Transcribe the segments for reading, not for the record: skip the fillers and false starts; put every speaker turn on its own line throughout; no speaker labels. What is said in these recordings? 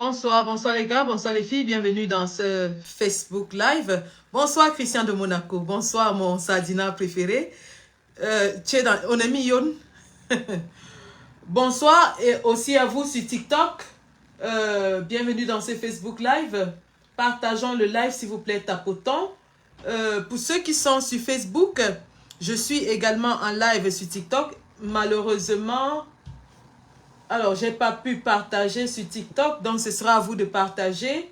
Bonsoir, bonsoir les gars, bonsoir les filles, bienvenue dans ce Facebook Live. Bonsoir Christian de Monaco, bonsoir mon Sardina préféré. On est million. Bonsoir et aussi à vous sur TikTok. Bienvenue dans ce Facebook Live. Partageons le live s'il vous plaît, tapotons. Pour ceux qui sont sur Facebook, je suis également en live sur TikTok. Malheureusement, alors j'ai pas pu partager sur TikTok, donc ce sera à vous de partager.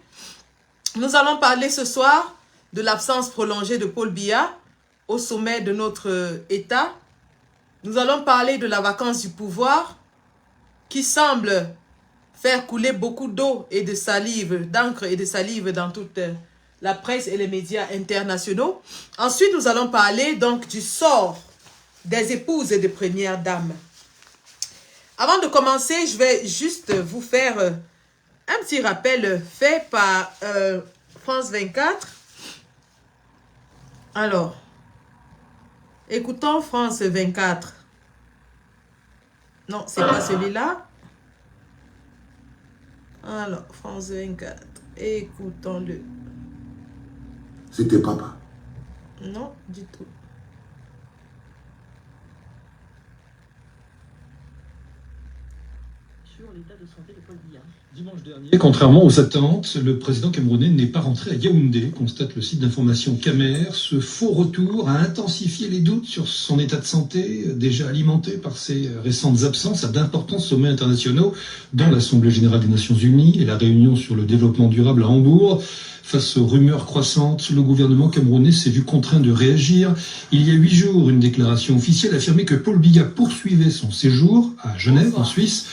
Nous allons parler ce soir de l'absence prolongée de Paul Biya au sommet de notre État. Nous allons parler de la vacance du pouvoir qui semble faire couler beaucoup d'eau et de salive, d'encre et de salive dans toute la presse et les médias internationaux. Ensuite, nous allons parler donc du sort des épouses et des premières dames. Avant de commencer, je vais juste vous faire un petit rappel fait par France 24. Alors, écoutons France 24. Non, c'est pas celui-là. Alors, France 24. Écoutons-le.
C'était papa.
Non, du tout.
Sur l'état de santé de Paul Biya.
Dimanche dernier, contrairement aux attentes, le président camerounais n'est pas rentré à Yaoundé, constate le site d'information Camer. Ce faux retour a intensifié les doutes sur son état de santé, déjà alimenté par ses récentes absences à d'importants sommets internationaux, dont l'Assemblée générale des Nations Unies et la réunion sur le développement durable à Hambourg. Face aux rumeurs croissantes, le gouvernement camerounais s'est vu contraint de réagir. Il y a 8 jours, une déclaration officielle affirmait que Paul Biya poursuivait son séjour à Genève, en Suisse,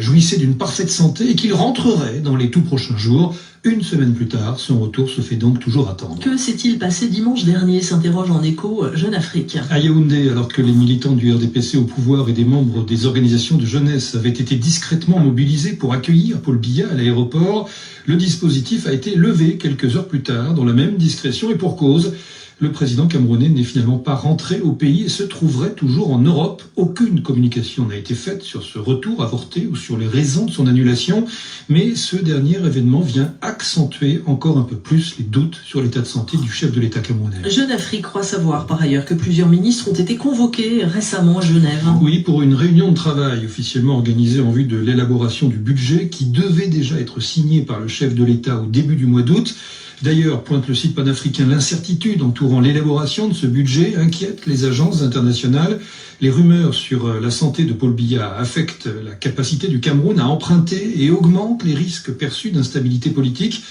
jouissait d'une parfaite santé et qu'il rentrerait dans les tout prochains jours. Une semaine plus tard, son retour se fait donc toujours attendre.
Que s'est-il passé dimanche dernier, s'interroge en écho Jeune Afrique.
À Yaoundé, alors que les militants du RDPC au pouvoir et des membres des organisations de jeunesse avaient été discrètement mobilisés pour accueillir Paul Biya à l'aéroport, le dispositif a été levé quelques heures plus tard dans la même discrétion et pour cause. Le président camerounais n'est finalement pas rentré au pays et se trouverait toujours en Europe. Aucune communication n'a été faite sur ce retour avorté ou sur les raisons de son annulation. Mais ce dernier événement vient accentuer encore un peu plus les doutes sur l'état de santé du chef de l'État camerounais.
Jeune Afrique croit savoir par ailleurs que plusieurs ministres ont été convoqués récemment à Genève.
Oui, pour une réunion de travail officiellement organisée en vue de l'élaboration du budget qui devait déjà être signé par le chef de l'État au début du mois d'août. D'ailleurs, pointe le site panafricain, l'incertitude entourant l'élaboration de ce budget inquiète les agences internationales. Les rumeurs sur la santé de Paul Biya affectent la capacité du Cameroun à emprunter et augmentent les risques perçus d'instabilité politique.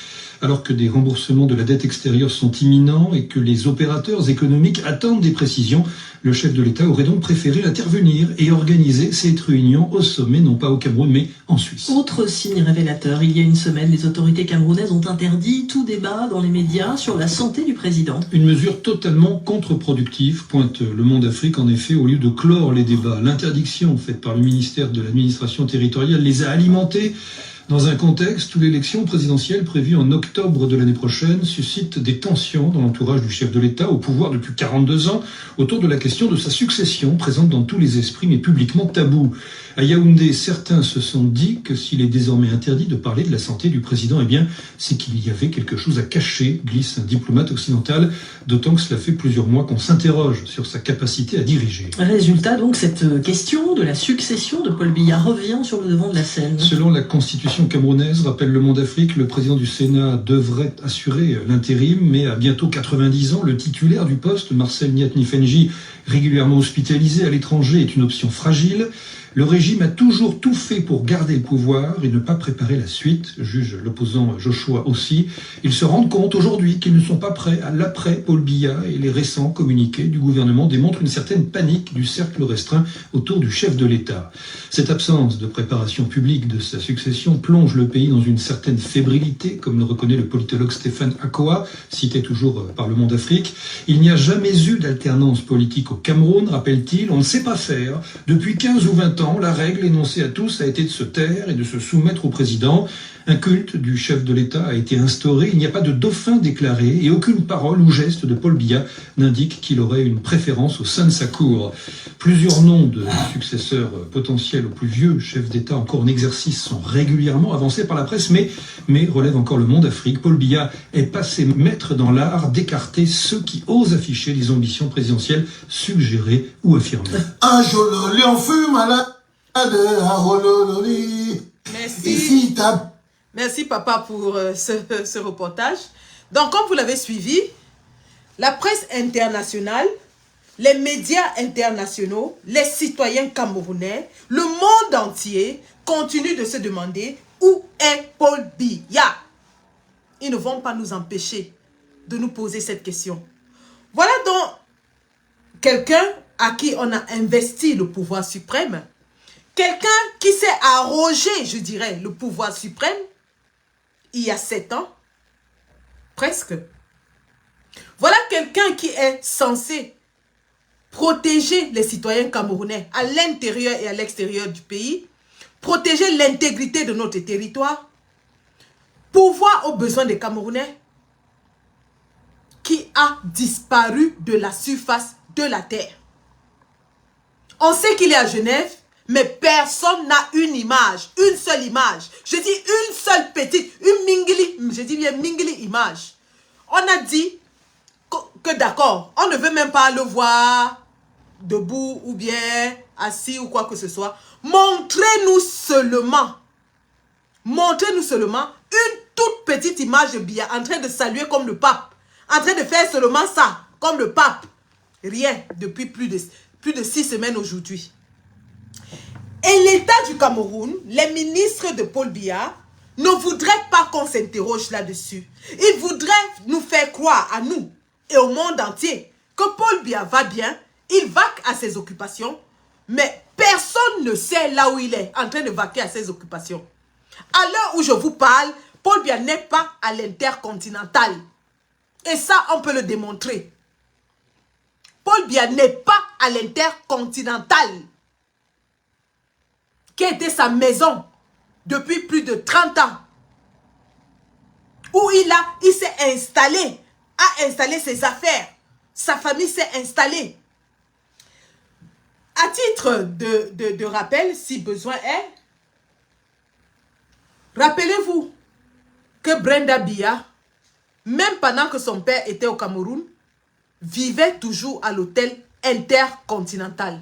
Alors que des remboursements de la dette extérieure sont imminents et que les opérateurs économiques attendent des précisions, le chef de l'État aurait donc préféré intervenir et organiser cette réunion au sommet, non pas au Cameroun, mais en Suisse.
Autre signe révélateur, il y a une semaine, les autorités camerounaises ont interdit tout débat dans les médias sur la santé du président.
Une mesure totalement contre-productive, pointe Le Monde Afrique. En effet, au lieu de clore les débats, l'interdiction faite par le ministère de l'administration territoriale les a alimentés. Dans un contexte où l'élection présidentielle prévue en octobre de l'année prochaine suscite des tensions dans l'entourage du chef de l'État au pouvoir depuis 42 ans autour de la question de sa succession présente dans tous les esprits mais publiquement tabou. À Yaoundé, certains se sont dit que s'il est désormais interdit de parler de la santé du président, eh bien, c'est qu'il y avait quelque chose à cacher, glisse un diplomate occidental, d'autant que cela fait plusieurs mois qu'on s'interroge sur sa capacité à diriger.
Résultat, donc, cette question de la succession de Paul Biya revient sur le devant de la scène.
Selon la constitution camerounaise, rappelle Le Monde Afrique, le président du Sénat devrait assurer l'intérim, mais à bientôt 90 ans, le titulaire du poste, Marcel Nyatni-Fenji, régulièrement hospitalisé à l'étranger, est une option fragile. Le régime a toujours tout fait pour garder le pouvoir et ne pas préparer la suite, juge l'opposant Joshua aussi. Ils se rendent compte aujourd'hui qu'ils ne sont pas prêts à l'après Paul Biya et les récents communiqués du gouvernement démontrent une certaine panique du cercle restreint autour du chef de l'État. Cette absence de préparation publique de sa succession plonge le pays dans une certaine fébrilité, comme le reconnaît le politologue Stéphane Akoa, cité toujours par Le Monde Afrique. Il n'y a jamais eu d'alternance politique au qu'au Cameroun, rappelle-t-il, on ne sait pas faire. Depuis 15 ou 20 ans, la règle énoncée à tous a été de se taire et de se soumettre au président. Un culte du chef de l'État a été instauré. Il n'y a pas de dauphin déclaré et aucune parole ou geste de Paul Biya n'indique qu'il aurait une préférence au sein de sa cour. Plusieurs noms de successeurs potentiels au plus vieux chefs d'État encore en exercice sont régulièrement avancés par la presse, mais relève encore le Monde Afrique. Paul Biya est passé maître dans l'art d'écarter ceux qui osent afficher des ambitions présidentielles suggérées ou affirmées.
Un jololi, on fut malade.
Merci. Merci papa pour ce reportage. Donc comme vous l'avez suivi, la presse internationale, les médias internationaux, les citoyens camerounais, le monde entier continuent de se demander où est Paul Biya. Ils ne vont pas nous empêcher de nous poser cette question. Voilà donc quelqu'un à qui on a investi le pouvoir suprême, quelqu'un qui s'est arrogé, je dirais, le pouvoir suprême, il y a 7 ans, presque. Voilà quelqu'un qui est censé protéger les citoyens camerounais à l'intérieur et à l'extérieur du pays, protéger l'intégrité de notre territoire, pourvoir aux besoins des Camerounais, qui a disparu de la surface de la terre. On sait qu'il est à Genève, mais personne n'a une image, une seule image. Je dis une seule petite, une mingili, je dis bien mingili image. On a dit que d'accord, on ne veut même pas le voir debout ou bien assis ou quoi que ce soit. Montrez-nous seulement une toute petite image de Biya en train de saluer comme le pape, en train de faire seulement ça, comme le pape. Rien depuis plus de 6 semaines aujourd'hui. Et l'État du Cameroun, les ministres de Paul Biya, ne voudraient pas qu'on s'interroge là-dessus. Ils voudraient nous faire croire à nous et au monde entier que Paul Biya va bien, il vaque à ses occupations, mais personne ne sait là où il est en train de vaquer à ses occupations. À l'heure où je vous parle, Paul Biya n'est pas à l'intercontinental. Et ça, on peut le démontrer. Paul Biya n'est pas à l'intercontinental, qui était sa maison depuis plus de 30 ans, où il s'est installé, a installé ses affaires, sa famille s'est installée. À titre de rappel, si besoin est, rappelez-vous que Brenda Biya, même pendant que son père était au Cameroun, vivait toujours à l'hôtel Intercontinental.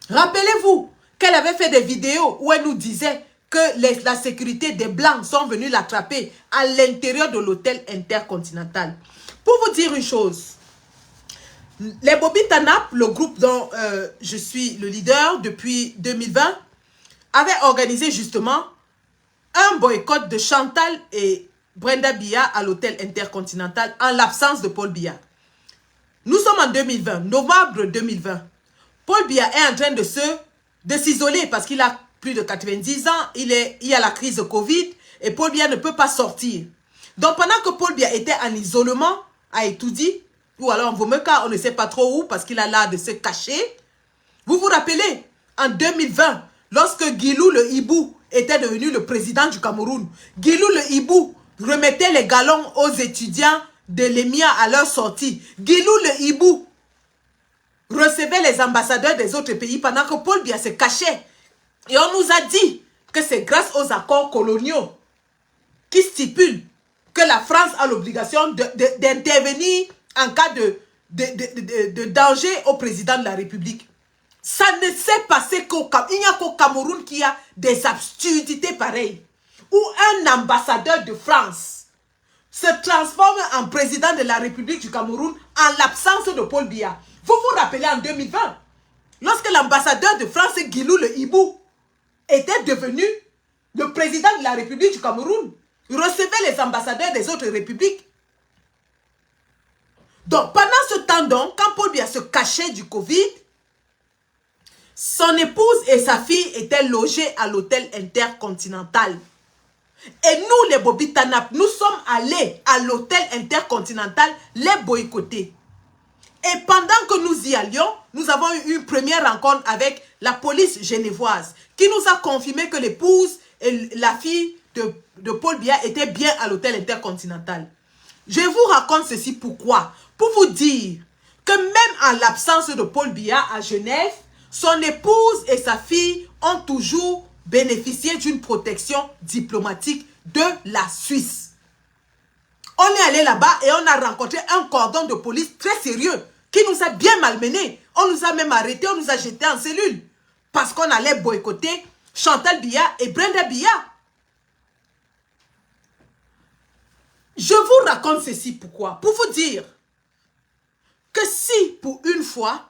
Rappelez-vous qu'elle avait fait des vidéos où elle nous disait que la sécurité des Blancs sont venus l'attraper à l'intérieur de l'hôtel Intercontinental. Pour vous dire une chose, les Bobby Tanap, le groupe dont je suis le leader depuis 2020, avait organisé justement un boycott de Chantal et Brenda Biya à l'hôtel Intercontinental en l'absence de Paul Biya. Nous sommes en 2020, novembre 2020. Paul Biya est en train de s'isoler parce qu'il a plus de 90 ans, il y a la crise de Covid et Paul Biya ne peut pas sortir. Donc pendant que Paul Biya était en isolement à Etoudi, ou alors en Vomeka, on ne sait pas trop où parce qu'il a l'air de se cacher. Vous vous rappelez, en 2020, lorsque Guilou le Hibou était devenu le président du Cameroun, Guilou le Hibou remettait les galons aux étudiants de l'EMIA à leur sortie. Guilou le Hibou recevait les ambassadeurs des autres pays pendant que Paul Biya se cachait. Et on nous a dit que c'est grâce aux accords coloniaux qui stipulent que la France a l'obligation d'intervenir en cas de danger au président de la République. Ça ne s'est passé qu'au Cameroun. Il n'y a qu'au Cameroun qui a des absurdités pareilles. Où un ambassadeur de France se transforme en président de la République du Cameroun en l'absence de Paul Biya. Vous vous rappelez en 2020, lorsque l'ambassadeur de France, Guilou le Hibou, était devenu le président de la République du Cameroun, il recevait les ambassadeurs des autres républiques. Donc, pendant ce temps, donc, quand Paul Biya se cachait du Covid, son épouse et sa fille étaient logées à l'hôtel Intercontinental. Et nous, les Bobby Tanap, nous sommes allés à l'hôtel Intercontinental les boycotter. Et pendant que nous y allions, nous avons eu une première rencontre avec la police genevoise qui nous a confirmé que l'épouse et la fille de Paul Biya étaient bien à l'hôtel Intercontinental. Je vous raconte ceci pourquoi? Pour vous dire que même en l'absence de Paul Biya à Genève, son épouse et sa fille ont toujours bénéficié d'une protection diplomatique de la Suisse. On est allé là-bas et on a rencontré un cordon de police très sérieux qui nous a bien malmenés. On nous a même arrêtés, on nous a jetés en cellule parce qu'on allait boycotter Chantal Biya et Brenda Biya. Je vous raconte ceci pourquoi? Pour vous dire que si pour une fois,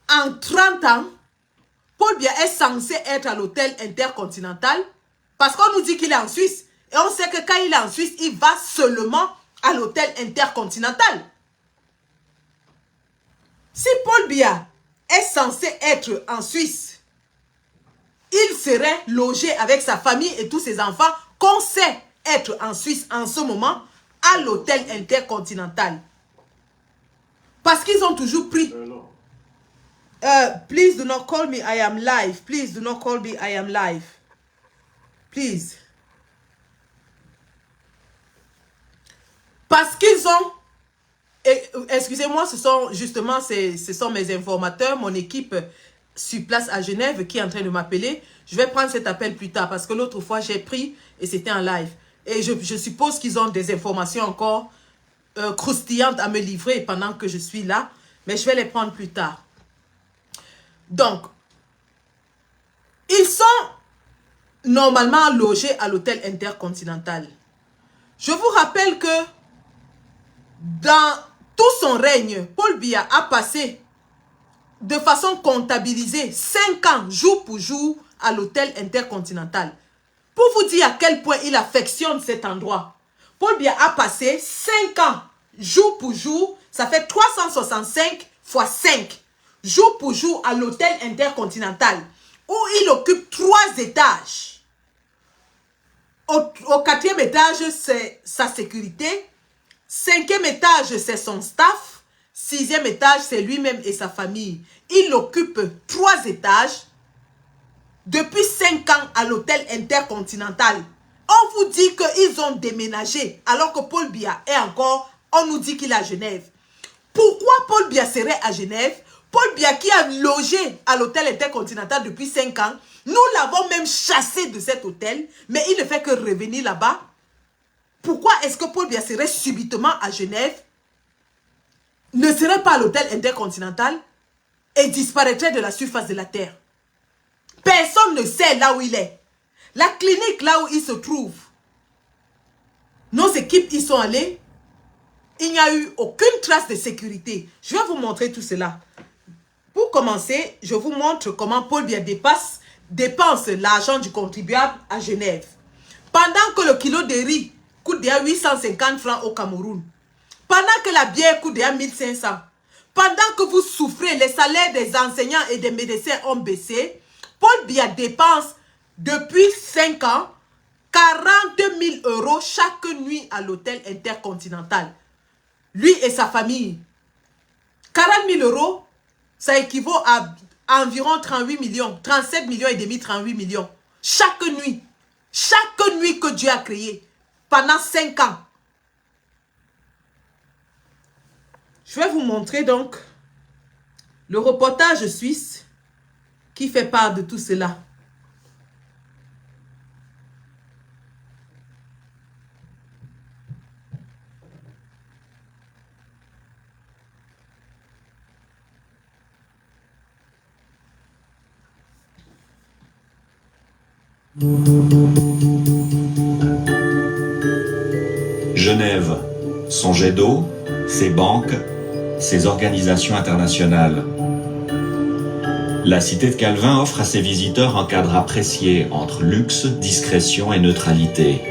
en 30 ans, Paul Biya est censé être à l'hôtel Intercontinental parce qu'on nous dit qu'il est en Suisse. Et on sait que quand il est en Suisse, il va seulement à l'hôtel Intercontinental. Si Paul Biya est censé être en Suisse, il serait logé avec sa famille et tous ses enfants qu'on sait être en Suisse en ce moment à l'hôtel Intercontinental. Parce qu'ils ont toujours pris... please do not call me, I am live. Please do not call me, I am live. Please. Parce qu'ils ont... Excusez-moi, ce sont justement ce sont mes informateurs, mon équipe sur place à Genève qui est en train de m'appeler. Je vais prendre cet appel plus tard parce que l'autre fois j'ai pris et c'était en live. Et je suppose qu'ils ont des informations encore croustillantes à me livrer pendant que je suis là. Mais je vais les prendre plus tard. Donc, ils sont normalement logés à l'hôtel Intercontinental. Je vous rappelle que dans tout son règne, Paul Biya a passé de façon comptabilisée 5 ans, jour pour jour, à l'hôtel Intercontinental. Pour vous dire à quel point il affectionne cet endroit. Paul Biya a passé 5 ans, jour pour jour, ça fait 365 fois 5, jour pour jour à l'hôtel Intercontinental, où il occupe 3 étages. Au 4e étage, c'est sa sécurité. 5e étage, c'est son staff. 6e étage, c'est lui-même et sa famille. Il occupe 3 étages depuis 5 ans à l'hôtel Intercontinental. On vous dit qu'ils ont déménagé alors que Paul Biya est encore, on nous dit qu'il est à Genève. Pourquoi Paul Biya serait à Genève? Paul Biya qui a logé à l'hôtel Intercontinental depuis 5 ans, nous l'avons même chassé de cet hôtel, mais il ne fait que revenir là-bas. Pourquoi est-ce que Paul Biya serait subitement à Genève, ne serait pas à l'hôtel Intercontinental et disparaîtrait de la surface de la terre? Personne ne sait là où il est. La clinique là où il se trouve, nos équipes y sont allées. Il n'y a eu aucune trace de sécurité. Je vais vous montrer tout cela. Pour commencer, je vous montre comment Paul Biya dépense l'argent du contribuable à Genève. Pendant que le kilo de riz coûte déjà 850 francs au Cameroun, pendant que la bière coûte déjà 1500, pendant que vous souffrez, les salaires des enseignants et des médecins ont baissé, Paul Biya dépense depuis 5 ans 40 000 € chaque nuit à l'hôtel Intercontinental. Lui et sa famille. 40 000 €, ça équivaut à environ 38 millions, 37 millions et demi, 38 millions. Chaque nuit. Chaque nuit que Dieu a créé. Pendant 5 ans. Je vais vous montrer donc le reportage suisse qui fait part de tout cela.
Genève, son jet d'eau, ses banques, ses organisations internationales. La cité de Calvin offre à ses visiteurs un cadre apprécié entre luxe, discrétion et neutralité.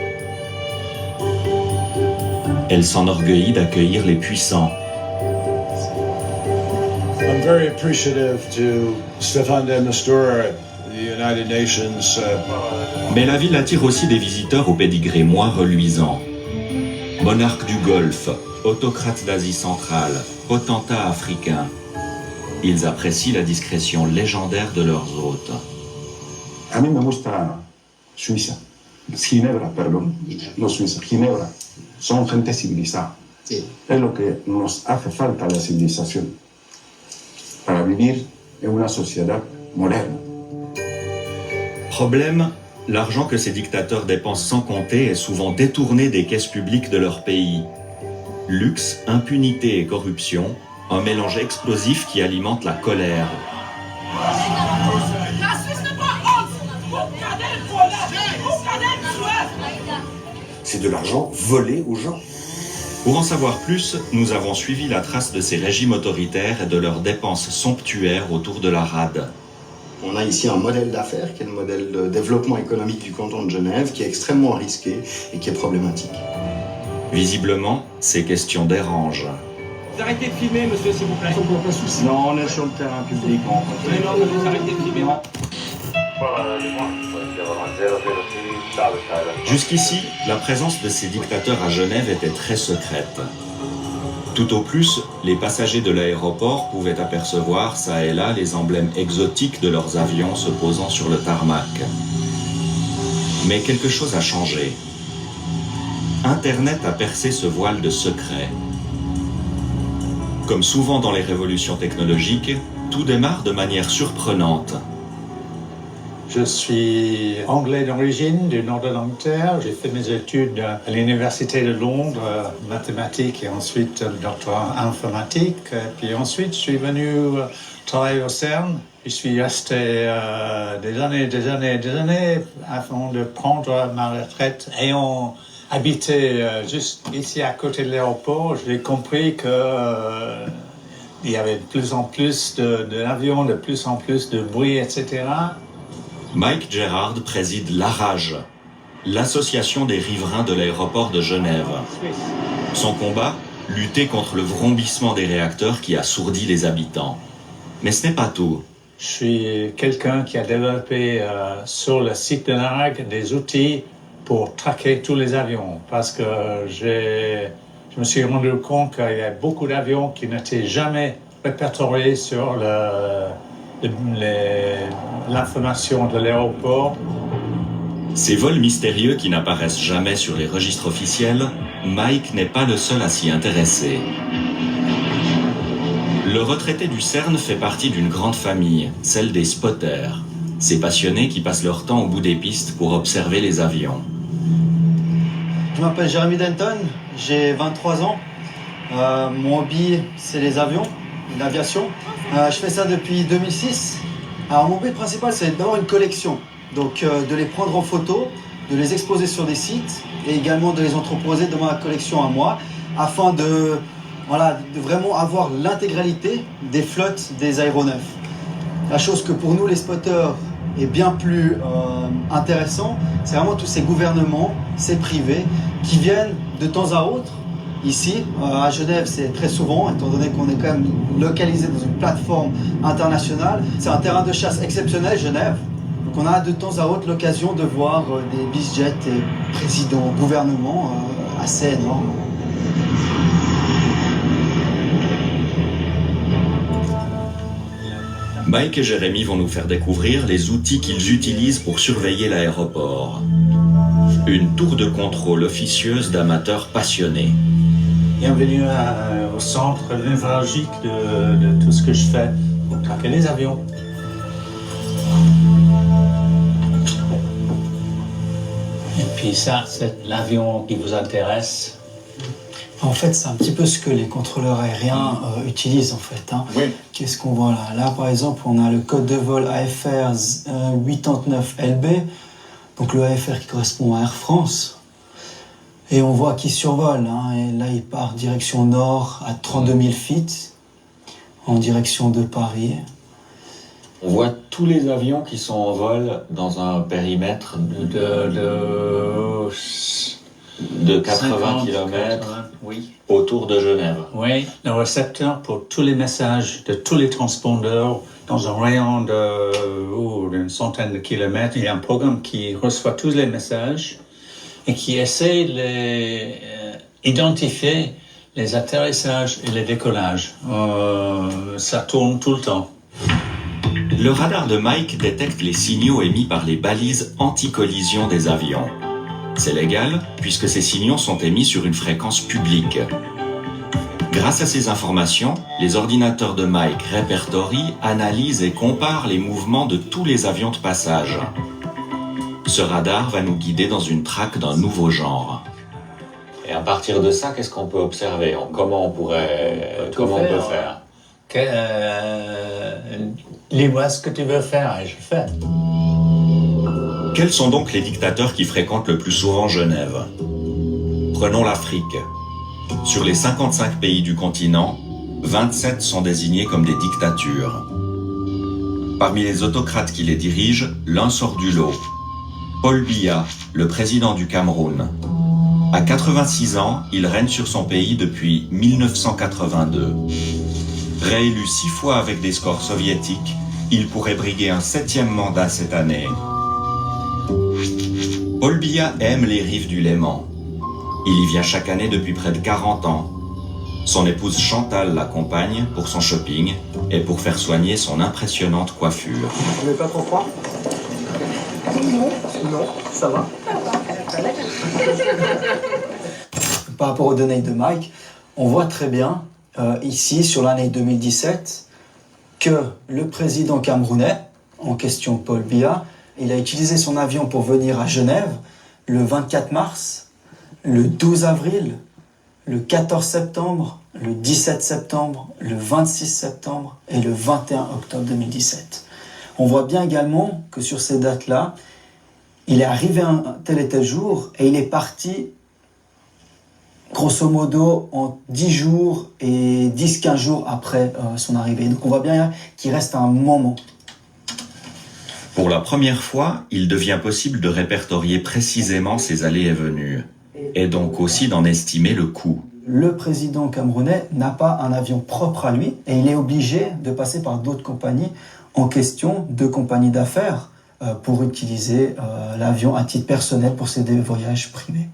Elle s'enorgueillit d'accueillir les puissants.
I'm very appreciative to Stefan de Mistura, the United Nations.
Mais la ville attire aussi des visiteurs au pédigré moins reluisant. Monarque du Golfe, autocrate d'Asie centrale, potentats africains. Ils apprécient la discrétion légendaire de leurs hôtes.
A mí me gusta Suiza, Ginebra, perdón, no Suiza, Ginebra. Son gente civilizada. Sí. Es lo que nos hace falta la civilización para vivir en una sociedad moderna.
Problème, l'argent que ces dictateurs dépensent sans compter est souvent détourné des caisses publiques de leur pays. Luxe, impunité et corruption, un mélange explosif qui alimente la colère.
C'est de l'argent volé aux gens.
Pour en savoir plus, nous avons suivi la trace de ces régimes autoritaires et de leurs dépenses somptuaires autour de la rade.
On a ici un modèle d'affaires qui est le modèle de développement économique du canton de Genève, qui est extrêmement risqué et qui est problématique.
Visiblement, ces questions dérangent.
Vous arrêtez de filmer, monsieur, s'il vous plaît.
Non, on est sur le terrain public.
Non, vous arrêtez de filmer.
Jusqu'ici, la présence de ces dictateurs à Genève était très secrète. Tout au plus, les passagers de l'aéroport pouvaient apercevoir çà et là les emblèmes exotiques de leurs avions se posant sur le tarmac. Mais quelque chose a changé. Internet a percé ce voile de secret. Comme souvent dans les révolutions technologiques, tout démarre de manière surprenante.
Je suis anglais d'origine, du nord de l'Angleterre. J'ai fait mes études à l'Université de Londres, mathématiques et ensuite le doctorat en informatique. Puis ensuite, je suis venu travailler au CERN. Je suis resté des années avant de prendre ma retraite. Ayant habité juste ici à côté de l'aéroport, j'ai compris que il y avait de plus en plus d'avions, de plus en plus de bruit, etc.
Mike Gerard préside l'ARAGE, l'association des riverains de l'aéroport de Genève. Son combat, lutter contre le vrombissement des réacteurs qui assourdit les habitants. Mais ce n'est pas tout.
Je suis quelqu'un qui a développé sur le site de l'ARAG des outils pour traquer tous les avions, parce que je me suis rendu compte qu'il y a beaucoup d'avions qui n'étaient jamais répertoriés sur l'information de l'aéroport.
Ces vols mystérieux qui n'apparaissent jamais sur les registres officiels, Mike n'est pas le seul à s'y intéresser. Le retraité du CERN fait partie d'une grande famille, celle des spotters, ces passionnés qui passent leur temps au bout des pistes pour observer les avions.
Je m'appelle Jeremy Denton, j'ai 23 ans. Mon hobby, c'est les avions, l'aviation. Je fais ça depuis 2006. Alors mon but principal, c'est d'avoir une collection. Donc de les prendre en photo, de les exposer sur des sites et également de les entreposer dans ma collection à moi, afin de vraiment avoir l'intégralité des flottes des aéronefs. La chose que pour nous les spotters est bien plus intéressant, c'est vraiment tous ces gouvernements, ces privés qui viennent de temps à autre. Ici, à Genève, c'est très souvent, étant donné qu'on est quand même localisé dans une plateforme internationale. C'est un terrain de chasse exceptionnel, Genève. Donc on a de temps à autre l'occasion de voir des bizjets et présidents, gouvernements assez énormes.
Mike et Jérémy vont nous faire découvrir les outils qu'ils utilisent pour surveiller l'aéroport. Une tour de contrôle officieuse d'amateurs passionnés.
Bienvenue au centre névralgique de tout ce que je fais pour traquer les avions. Et puis ça, c'est l'avion qui vous intéresse.
En fait, c'est un petit peu ce que les contrôleurs aériens utilisent en fait. Hein.
Oui.
Qu'est-ce qu'on voit là? Là, par exemple, on a le code de vol AFR 89LB, donc le AFR qui correspond à Air France. Et on voit qu'il survole. Hein. Et là, il part direction nord à 32 000 feet, en direction de Paris.
On voit tous les avions qui sont en vol dans un périmètre de 80 km
oui.
autour de Genève.
Oui, le récepteur pour tous les messages de tous les transpondeurs dans un rayon d'une centaine de kilomètres. Il y a un programme qui reçoit tous les messages et qui essaie de les identifier Les atterrissages et les décollages, ça tourne tout le temps.
Le radar de Mike détecte les signaux émis par les balises anti-collision des avions. C'est légal puisque ces signaux sont émis sur une fréquence publique. Grâce à ces informations, les ordinateurs de Mike répertorient, analysent et comparent les mouvements de tous les avions de passage. Ce radar va nous guider dans une traque d'un nouveau genre.
Et à partir de ça, qu'est-ce qu'on peut observer? Comment on peut faire?
Dis-moi ce que tu veux faire et je fais.
Quels sont donc les dictateurs qui fréquentent le plus souvent Genève? Prenons l'Afrique. Sur les 55 pays du continent, 27 sont désignés comme des dictatures. Parmi les autocrates qui les dirigent, l'un sort du lot. Paul Biya, le président du Cameroun. À 86 ans, il règne sur son pays depuis 1982. Réélu 6 fois avec des scores soviétiques, il pourrait briguer un 7e mandat cette année. Paul Biya aime les rives du Léman. Il y vient chaque année depuis près de 40 ans. Son épouse Chantal l'accompagne pour son shopping et pour faire soigner son impressionnante coiffure.
Vous n'avez pas trop froid? Non. Non, ça va. Par rapport aux données de Mike, on voit très bien ici sur l'année 2017 que le président camerounais, en question Paul Biya, il a utilisé son avion pour venir à Genève le 24 mars, le 12 avril, le 14 septembre, le 17 septembre, le 26 septembre et le 21 octobre 2017. On voit bien également que sur ces dates-là, il est arrivé un tel et tel jour et il est parti grosso modo en 10 jours et 10-15 jours après son arrivée. Donc on voit bien qu'il reste un moment.
Pour la première fois, il devient possible de répertorier précisément ses allées et venues, et donc aussi d'en estimer le coût.
Le président camerounais n'a pas un avion propre à lui et il est obligé de passer par d'autres compagnies en question, 2 compagnies d'affaires, pour utiliser l'avion à titre personnel pour ses voyages privés.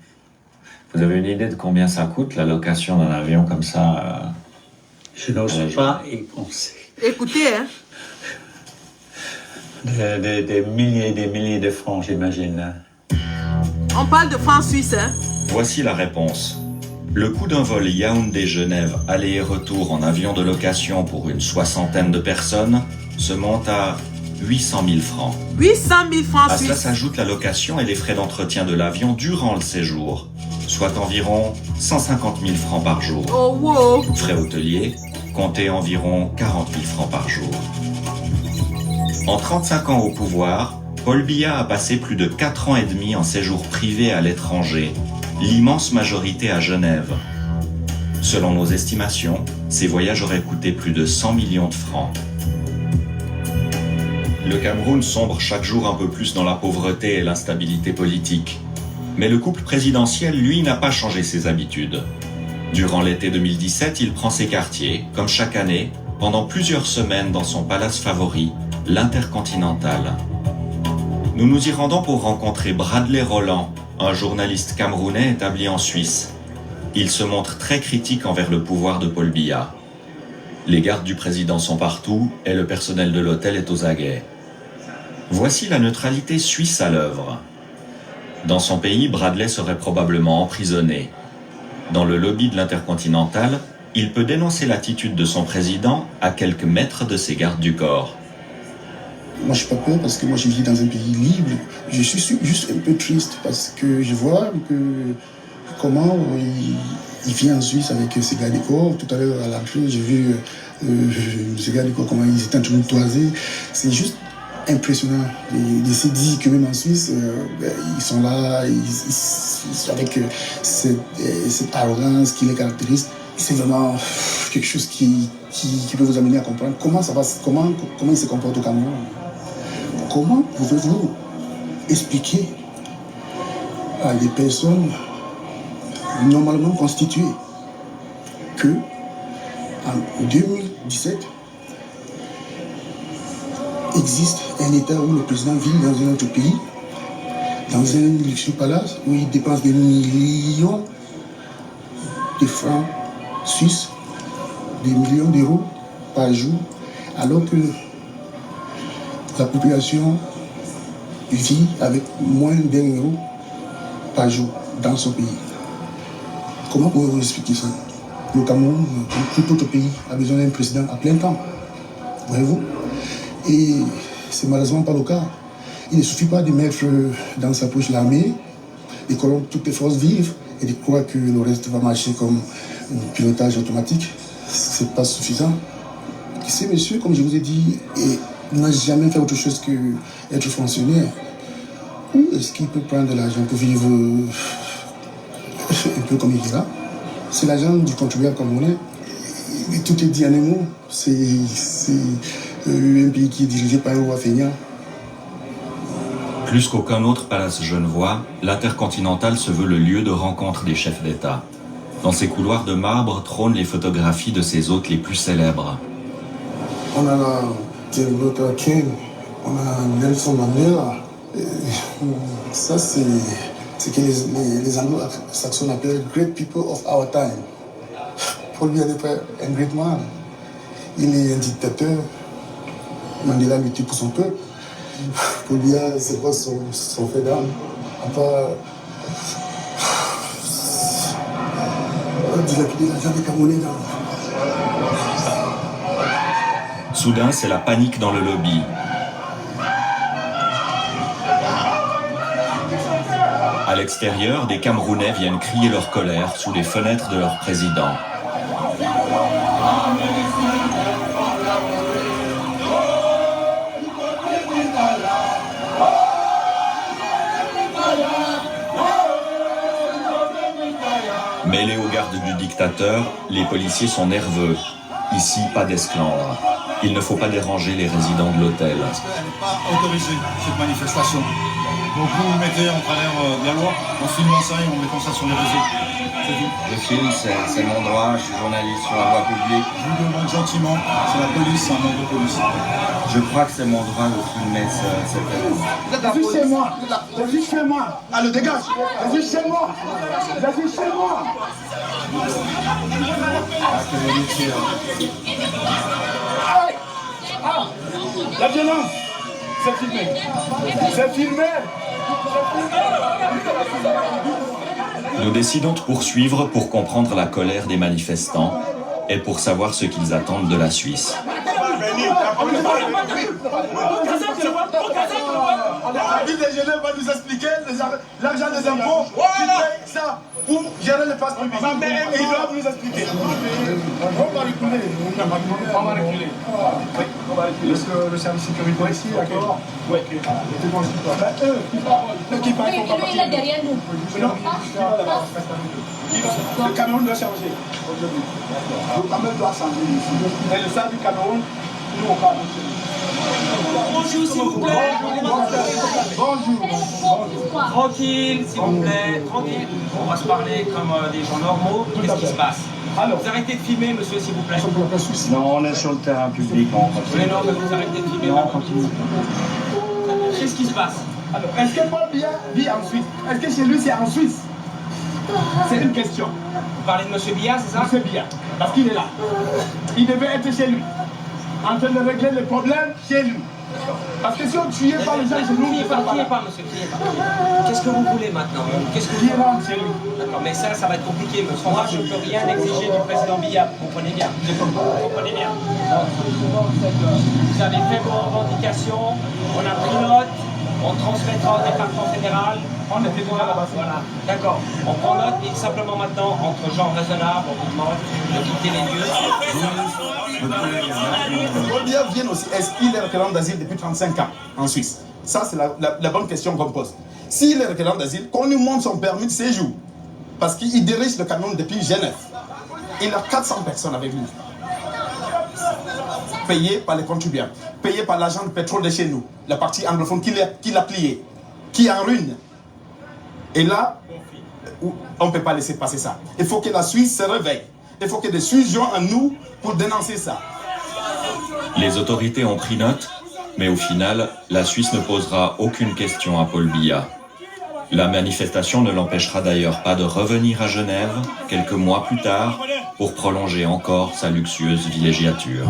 Vous avez une idée de combien ça coûte, la location d'un avion comme ça
Je n'ose pas y penser.
Écoutez, hein.
Des milliers et des milliers de francs, j'imagine.
On parle de francs suisses, hein.
Voici la réponse. Le coût d'un vol Yaoundé-Genève aller et retour en avion de location pour une 60aine de personnes se monte à 800 000 francs.
800 000 francs
À
suisses.
cela s'ajoute la location et les frais d'entretien de l'avion durant le séjour, soit environ 150 000 francs par jour.
Oh wow.
Frais hôteliers, comptez environ 40 000 francs par jour. En 35 ans au pouvoir, Paul Biya a passé plus de 4 ans et demi en séjour privé à l'étranger, l'immense majorité à Genève. Selon nos estimations, ces voyages auraient coûté plus de 100 millions de francs. Le Cameroun sombre chaque jour un peu plus dans la pauvreté et l'instabilité politique. Mais le couple présidentiel, lui, n'a pas changé ses habitudes. Durant l'été 2017, il prend ses quartiers, comme chaque année, pendant plusieurs semaines dans son palace favori, l'Intercontinental. Nous nous y rendons pour rencontrer Bradley Roland, un journaliste camerounais établi en Suisse. Il se montre très critique envers le pouvoir de Paul Biya. Les gardes du président sont partout et le personnel de l'hôtel est aux aguets. Voici la neutralité suisse à l'œuvre. Dans son pays, Bradley serait probablement emprisonné. Dans le lobby de l'Intercontinental, il peut dénoncer l'attitude de son président à quelques mètres de ses gardes du corps.
Moi, je suis pas peur parce que moi, je vis dans un pays libre. Je suis juste un peu triste parce que je vois que comment il vient en Suisse avec ses gardes du corps. Tout à l'heure, à l'entrée, j'ai vu ces gardes du corps, comment ils étaient en train de toiser. C'est juste impressionnant de se dire que même en Suisse, ils sont là, ils sont avec cette arrogance qui les caractérise. C'est vraiment quelque chose qui peut vous amener à comprendre comment ça va, comment ils se comportent au Cameroun. Comment pouvez-vous expliquer à des personnes normalement constituées que en 2017 existe un État où le président vit dans un autre pays, dans un luxueux palace où il dépense des millions de francs suisses, des millions d'euros par jour, alors que la population vit avec moins d'1 euro par jour dans ce pays. Comment pouvez-vous expliquer ça? Le Cameroun, comme tout autre pays, a besoin d'un président à plein temps. Voyez-vous? Et c'est malheureusement pas le cas. Il ne suffit pas de mettre dans sa poche l'armée, de corrompre toutes les forces vives et de croire que le reste va marcher comme un pilotage automatique. C'est pas suffisant. Ce monsieur, comme je vous ai dit, n'a jamais fait autre chose qu'être fonctionnaire. Où est-ce qu'il peut prendre de l'argent pour vivre un peu comme il dira? C'est l'argent du contribuable camerounais. Tout est dit en un mot. C'est un pays qui est dirigé par un roi feignant.
Plus qu'aucun autre palace genevois, l'Intercontinental se veut le lieu de rencontre des chefs d'État. Dans ses couloirs de marbre trônent les photographies de ses hôtes les plus célèbres.
On a Martin Luther King, on a Nelson Mandela. Ça, c'est ce que les anglo-saxons appellent great people of our time. Paul Biya n'est pas un great man. Il est un dictateur. Mandela luttait pour son peuple. Paul Biya, c'est quoi son fait d'âme? À part dilapider l'argent des Camerounais dans...
Soudain, c'est la panique dans le lobby. À l'extérieur, des Camerounais viennent crier leur colère sous les fenêtres de leur président. Mêlés aux gardes du dictateur, les policiers sont nerveux. Ici, pas d'esclandre. Il ne faut pas déranger les résidents de l'hôtel.
Parce qu'elle n'est pas autorisée, cette manifestation. Donc vous vous mettez en travers de la loi, on filme ça et on met comme ça sur les réseaux.
Le film, c'est mon droit, je suis journaliste sur la voie publique.
Je vous demande gentiment, c'est la police, c'est un manque de police.
Je crois que c'est mon droit de filmer cette événement.
Vas-y chez moi, vas-y chez moi. Allez, dégage, vas-y chez moi, vas-y chez moi. La violence, c'est filmé. C'est filmé.
Nous décidons de poursuivre pour comprendre la colère des manifestants et pour savoir ce qu'ils attendent de la Suisse.
La ville de Genève va nous expliquer l'argent des impôts qui paye ça pour gérer les passes publiques. Ils doivent nous expliquer. On va reculer. On va reculer. Est-ce que le service sécurité ici, d'accord? Oui. Eux qui parlent, ils sont pas derrière nous. Le Cameroun doit changer. Le Cameroun doit changer. Et le stade du Cameroun, nous on va
Bonjour s'il vous plaît.
Bonjour.
Tranquille s'il vous plaît, tranquille. On va se parler comme des gens normaux. Qu'est-ce qui se passe? Alors, vous arrêtez de filmer, monsieur, s'il vous plaît.
Non, on est sur le terrain public, on continue.
Mais non, mais vous arrêtez de filmer.
Non, on continue.
Qu'est-ce qui se passe?
Alors, est-ce que Paul Biya vit en Suisse? Est-ce que chez lui c'est en Suisse? C'est une question.
Vous parlez de monsieur Biya, c'est ça?
Monsieur Biya, parce qu'il est là. Il devait être chez lui, en train de régler les problèmes chez lui. Parce que si on ne tuait pas les gens chez nous,
Criez pas, monsieur, criez pas. Qu'est-ce que vous voulez maintenant? Qu'est-ce que
qui rentre chez lui?
D'accord, mais ça va être compliqué, monsieur. Moi, je ne peux rien exiger du président Biya. Vous comprenez bien? Vous comprenez bien? Vous avez fait vos revendications, on a pris note, on transmettra au département fédéral.
On était déjà là-bas.
Voilà, d'accord. On prend note et simplement maintenant, entre gens raisonnables, on vous demande de quitter les lieux.
Paul Biya vient aussi. Est-ce qu'il est requérant d'asile depuis 35 ans en Suisse? Ça, c'est la bonne question qu'on pose. S'il est requérant d'asile, qu'on lui montre son permis de séjour. Parce qu'il dirige le Cameroun depuis Genève. Il a 400 personnes avec lui. Payées par les contribuables. Payées par l'agent de pétrole de chez nous. La partie anglophone qui l'a plié. Qui est en ruine. Et là, on ne peut pas laisser passer ça. Il faut que la Suisse se réveille. Il faut que des Suisses joignent à nous pour dénoncer ça.
Les autorités ont pris note, mais au final, la Suisse ne posera aucune question à Paul Biya. La manifestation ne l'empêchera d'ailleurs pas de revenir à Genève quelques mois plus tard pour prolonger encore sa luxueuse villégiature.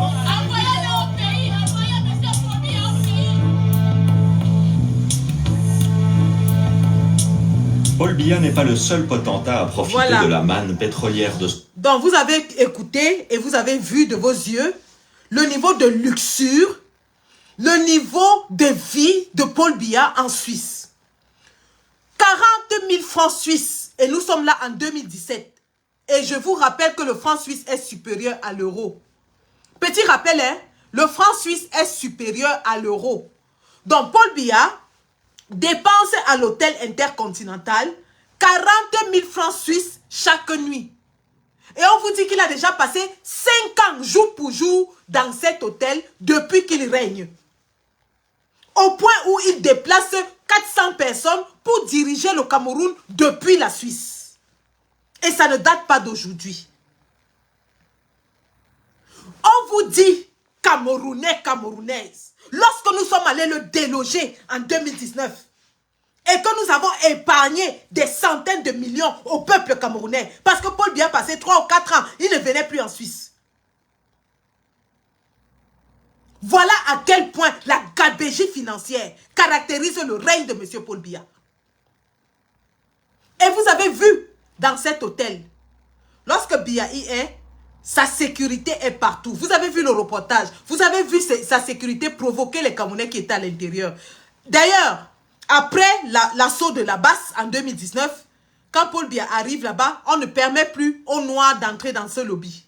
Paul Biya n'est pas le seul potentat à profiter de la manne pétrolière de...
Donc vous avez écouté et vous avez vu de vos yeux le niveau de luxure, le niveau de vie de Paul Biya en Suisse. 40 000 francs suisses et nous sommes là en 2017. Et je vous rappelle que le franc suisse est supérieur à l'euro. Petit rappel, hein, le franc suisse est supérieur à l'euro. Donc Paul Biya dépense à l'hôtel Intercontinental 40 000 francs suisses chaque nuit. Et on vous dit qu'il a déjà passé 5 ans, jour pour jour, dans cet hôtel depuis qu'il règne. Au point où il déplace 400 personnes pour diriger le Cameroun depuis la Suisse. Et ça ne date pas d'aujourd'hui. On vous dit, Camerounais, Camerounaises, lorsque nous sommes allés le déloger en 2019 et que nous avons épargné des centaines de millions au peuple camerounais parce que Paul Biya passé 3 ou 4 ans, il ne venait plus en Suisse. Voilà à quel point la gabegie financière caractérise le règne de M. Paul Biya. Et vous avez vu dans cet hôtel, lorsque Biya y est, sa sécurité est partout. Vous avez vu le reportage. Vous avez vu sa sécurité provoquer les Camerounais qui étaient à l'intérieur. D'ailleurs, après l'assaut de la Basse en 2019, quand Paul Biya arrive là-bas, on ne permet plus aux Noirs d'entrer dans ce lobby.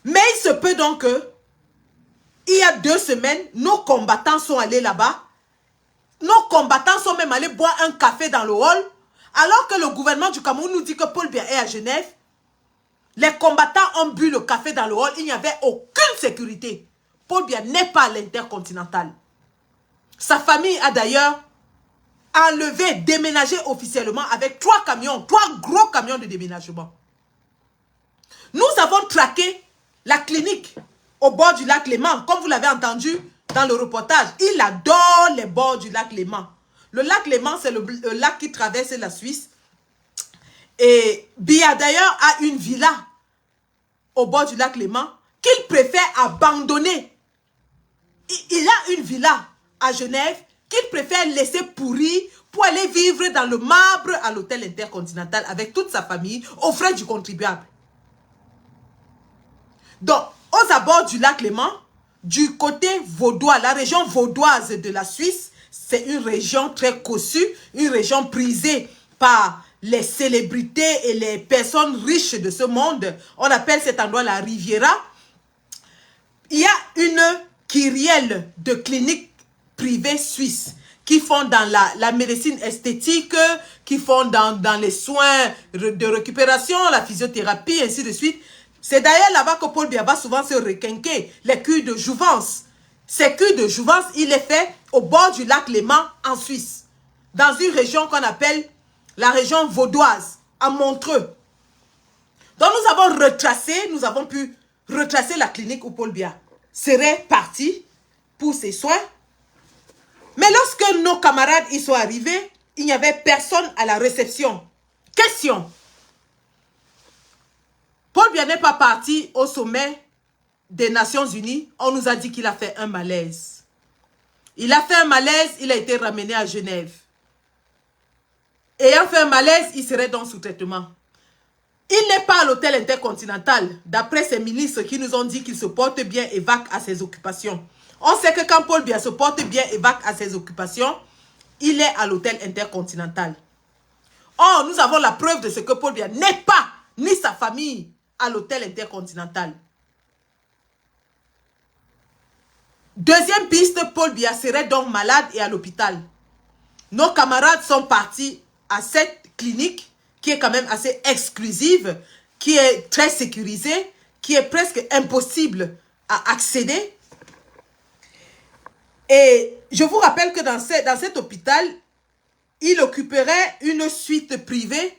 Mais il se peut donc que, il y a 2 semaines, nos combattants sont allés là-bas. Nos combattants sont même allés boire un café dans le hall. Alors que le gouvernement du Cameroun nous dit que Paul Biya est à Genève. Les combattants ont bu le café dans le hall. Il n'y avait aucune sécurité. Paul Biya n'est pas à l'Intercontinental. Sa famille a d'ailleurs enlevé, déménagé officiellement avec 3 camions, 3 gros camions de déménagement. Nous avons traqué la clinique au bord du lac Léman, comme vous l'avez entendu dans le reportage. Il adore les bords du lac Léman. Le lac Léman, c'est le lac qui traverse la Suisse. Et Biya d'ailleurs a une villa au bord du lac Léman qu'il préfère abandonner. Il a une villa à Genève qu'il préfère laisser pourrir pour aller vivre dans le marbre à l'hôtel Intercontinental avec toute sa famille aux frais du contribuable. Donc, aux abords du lac Léman, du côté vaudois, la région vaudoise de la Suisse, c'est une région très cossue, une région prisée par les célébrités et les personnes riches de ce monde. On appelle cet endroit la Riviera. Il y a une kyrielle de cliniques privées suisses qui font dans la médecine esthétique, qui font dans les soins de récupération, la physiothérapie, ainsi de suite. C'est d'ailleurs là-bas que Paul Biya va souvent se requinquer, les cures de jouvence. Ces cures de jouvence, il les fait au bord du lac Léman en Suisse, dans une région qu'on appelle la région vaudoise, à Montreux. Donc nous avons pu retracer la clinique où Paul Biya serait parti pour ses soins. Mais lorsque nos camarades y sont arrivés, il n'y avait personne à la réception. Question. Paul Biya n'est pas parti au sommet des Nations Unies. On nous a dit qu'il a fait un malaise. Il a fait un malaise, il a été ramené à Genève. Ayant fait un malaise, il serait donc sous traitement. Il n'est pas à l'hôtel Intercontinental. D'après ses ministres qui nous ont dit qu'il se porte bien et vaque à ses occupations. On sait que quand Paul Biya se porte bien et vaque à ses occupations, il est à l'hôtel Intercontinental. Or, nous avons la preuve de ce que Paul Biya n'est pas, ni sa famille, à l'hôtel Intercontinental. Deuxième piste, Paul Biya serait donc malade et à l'hôpital. Nos camarades sont partis à cette clinique qui est quand même assez exclusive, qui est très sécurisée, qui est presque impossible à accéder. Et je vous rappelle que dans cet hôpital, il occuperait une suite privée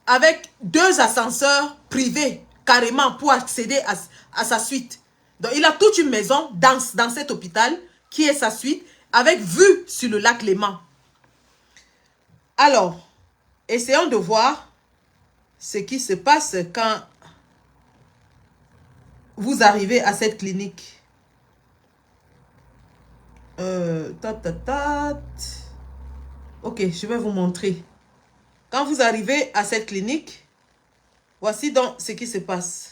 avec 2 ascenseurs privés, carrément, pour accéder à sa suite. Donc, il a toute une maison dans cet hôpital, qui est sa suite, avec vue sur le lac Léman. Alors, essayons de voir ce qui se passe quand vous arrivez à cette clinique. Ok, je vais vous montrer. Quand vous arrivez à cette clinique, voici donc ce qui se passe.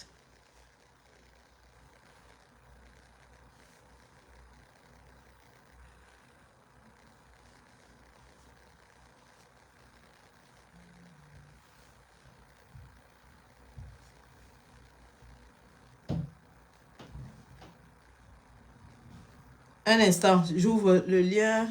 Un instant, j'ouvre le lien.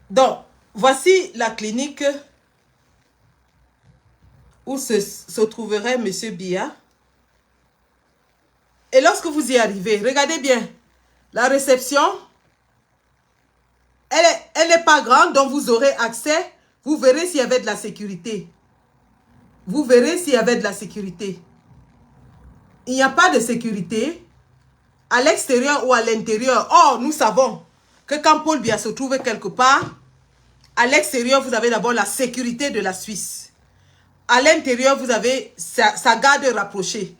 Donc, voici la clinique où se trouverait M. Biya. Et lorsque vous y arrivez, regardez bien, la réception, elle n'est pas grande, donc vous aurez accès. Vous verrez s'il y avait de la sécurité. Vous verrez s'il y avait de la sécurité. Il n'y a pas de sécurité à l'extérieur ou à l'intérieur. Or, nous savons que quand Paul Biya se trouve quelque part, à l'extérieur, vous avez d'abord la sécurité de la Suisse. À l'intérieur, vous avez sa garde rapprochée.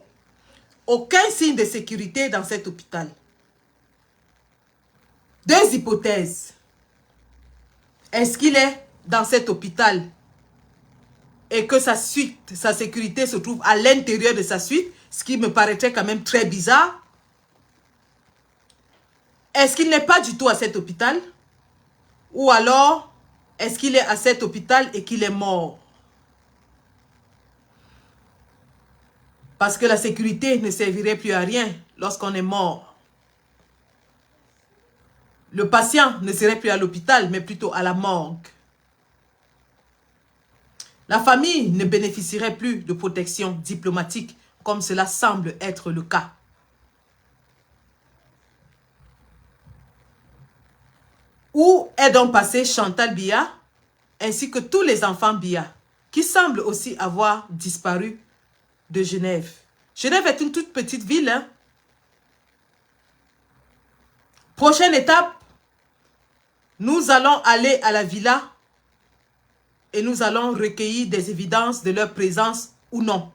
Aucun signe de sécurité dans cet hôpital. Deux hypothèses. Est-ce qu'il est dans cet hôpital et que sa suite, sa sécurité se trouve à l'intérieur de sa suite, ce qui me paraîtrait quand même très bizarre? Est-ce qu'il n'est pas du tout à cet hôpital? Ou alors, est-ce qu'il est à cet hôpital et qu'il est mort? Parce que la sécurité ne servirait plus à rien lorsqu'on est mort. Le patient ne serait plus à l'hôpital, mais plutôt à la morgue. La famille ne bénéficierait plus de protection diplomatique, comme cela semble être le cas. Où est donc passé Chantal Biya, ainsi que tous les enfants Biya, qui semblent aussi avoir disparu de Genève. Genève est une toute petite ville. Hein? Prochaine étape, nous allons aller à la villa et nous allons recueillir des évidences de leur présence ou non.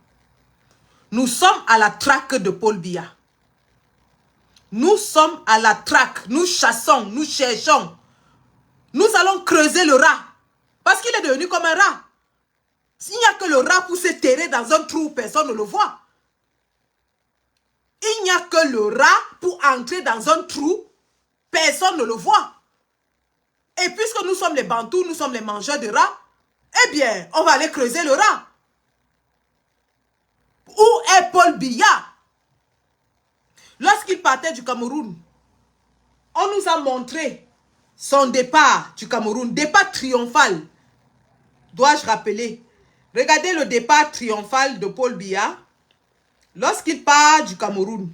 Nous sommes à la traque de Paul Biya. Nous sommes à la traque. Nous chassons, nous cherchons. Nous allons creuser le rat. Parce qu'il est devenu comme un rat. S'il n'y a que le rat pour se terrer dans un trou, personne ne le voit. Il n'y a que le rat pour entrer dans un trou, personne ne le voit. Et puisque nous sommes les Bantous, nous sommes les mangeurs de rats, eh bien, on va aller creuser le rat. Où est Paul Biya? Lorsqu'il partait du Cameroun, on nous a montré son départ du Cameroun, départ triomphal. Dois-je rappeler? Regardez le départ triomphal de Paul Biya lorsqu'il part du Cameroun.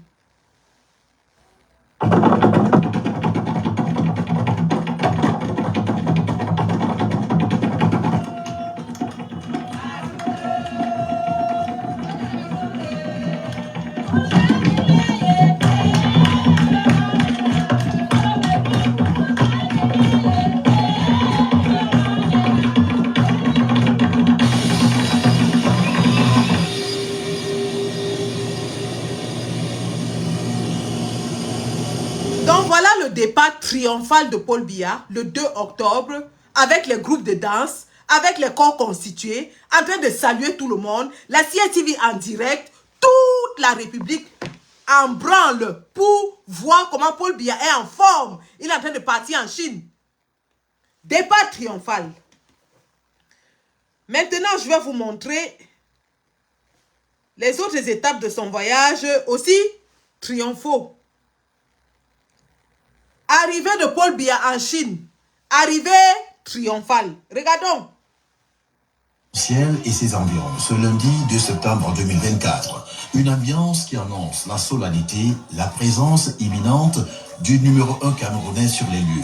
Départ triomphal de Paul Biya le 2 octobre avec les groupes de danse, avec les corps constitués, en train de saluer tout le monde, la CITV en direct, toute la République en branle pour voir comment Paul Biya est en forme. Il est en train de partir en Chine. Départ triomphal. Maintenant, je vais vous montrer les autres étapes de son voyage aussi triomphaux. Arrivée de Paul Biya en Chine. Arrivée triomphale. Regardons.
Ciel et ses environs, ce lundi 2 septembre 2024. Une ambiance qui annonce la solennité, la présence imminente du numéro 1 camerounais sur les lieux.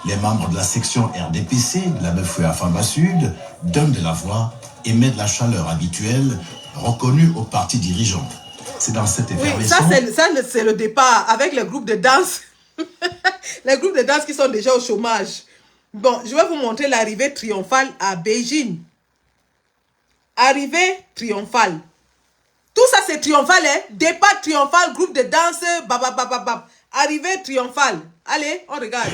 Les membres de la section RDPC de la Bafoué Famba Sud donnent de la voix et mettent la chaleur habituelle reconnue au parti dirigeant. C'est dans cette effervescence...
Oui, ça c'est le départ avec les groupes de danse. Les groupes de danse qui sont déjà au chômage. Bon, je vais vous montrer l'arrivée triomphale à Beijing. Arrivée triomphale. Tout ça c'est triomphal, hein? Départ triomphal, groupe de danse, bababababab. Arrivée triomphale. Allez, on regarde.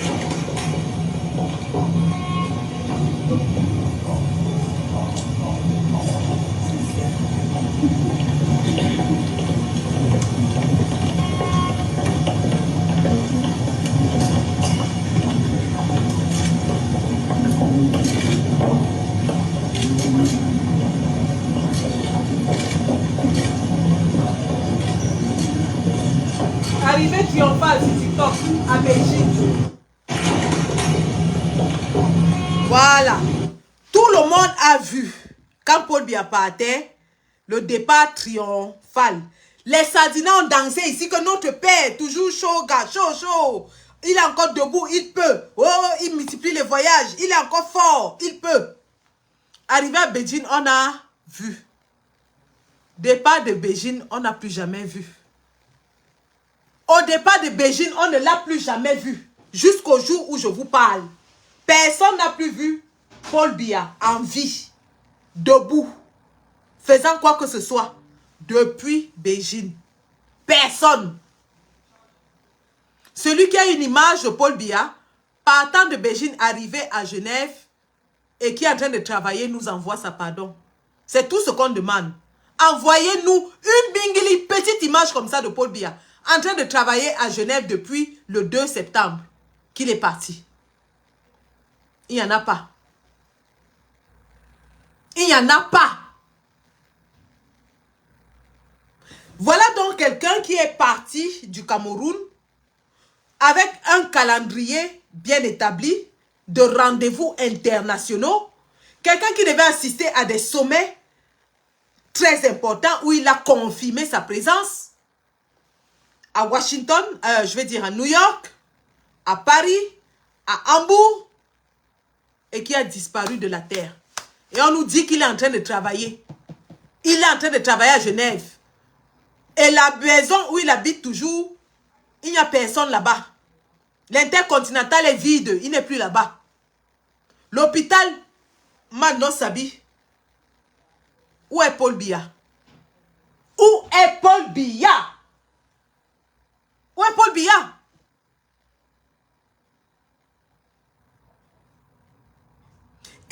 Arrivée triomphale sur TikTok à Beijing. Voilà. Tout le monde a vu, quand Paul Biya partait, le départ triomphal. Les Sardinais ont dansé ici que notre père, toujours chaud, gars, chaud. Il est encore debout, il peut. Oh, il multiplie les voyages, il est encore fort, il peut. Arrivé à Beijing, on a vu. Départ de Beijing, on n'a plus jamais vu. Au départ de Beijing, on ne l'a plus jamais vu. Jusqu'au jour où je vous parle. Personne n'a plus vu Paul Biya en vie, debout, faisant quoi que ce soit, depuis Beijing. Personne. Celui qui a une image de Paul Biya, partant de Beijing, arrivé à Genève, et qui est en train de travailler, nous envoie sa pardon. C'est tout ce qu'on demande. Envoyez-nous une bingili, petite image comme ça de Paul Biya, en train de travailler à Genève depuis le 2 septembre qu'il est parti. Il n'y en a pas. Il n'y en a pas. Voilà donc quelqu'un qui est parti du Cameroun avec un calendrier bien établi de rendez-vous internationaux. Quelqu'un qui devait assister à des sommets très importants où il a confirmé sa présence. À Washington, je vais dire à New York, à Paris, à Hambourg, et qui a disparu de la terre. Et on nous dit qu'il est en train de travailler. Il est en train de travailler à Genève. Et la maison où il habite toujours, il n'y a personne là-bas. L'intercontinental est vide, il n'est plus là-bas. L'hôpital Magno Sabi. Où est Paul Biya? Où est Paul Biya? Où est Paul Biya?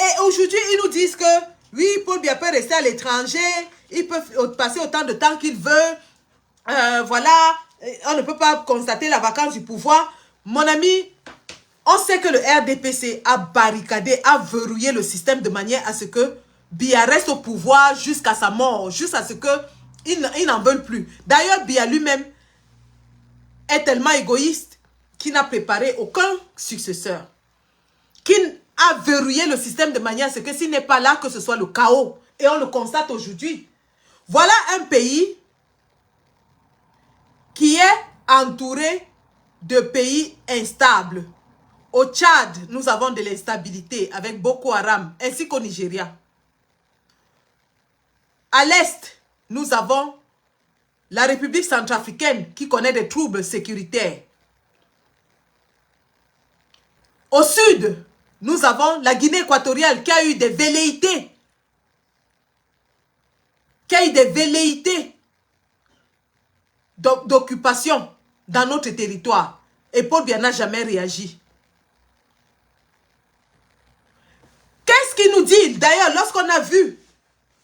Et aujourd'hui, ils nous disent que oui, Paul Biya peut rester à l'étranger, il peut passer autant de temps qu'il veut. Voilà, on ne peut pas constater la vacance du pouvoir. Mon ami, on sait que le RDPC a barricadé, a verrouillé le système de manière à ce que Biya reste au pouvoir jusqu'à sa mort, jusqu'à ce qu'ils n'en veulent plus. D'ailleurs, Biya lui-même est tellement égoïste qu'il n'a préparé aucun successeur. Qu'il a verrouillé le système de manière à ce que s'il n'est pas là, que ce soit le chaos. Et on le constate aujourd'hui. Voilà un pays qui est entouré de pays instables. Au Tchad, nous avons de l'instabilité avec Boko Haram, ainsi qu'au Nigeria. À l'est, nous avons la République centrafricaine qui connaît des troubles sécuritaires. Au sud, nous avons la Guinée équatoriale qui a eu des velléités. D'occupation dans notre territoire. Et Paul Biya n'a jamais réagi. Qu'est-ce qu'il nous dit? D'ailleurs, lorsqu'on a vu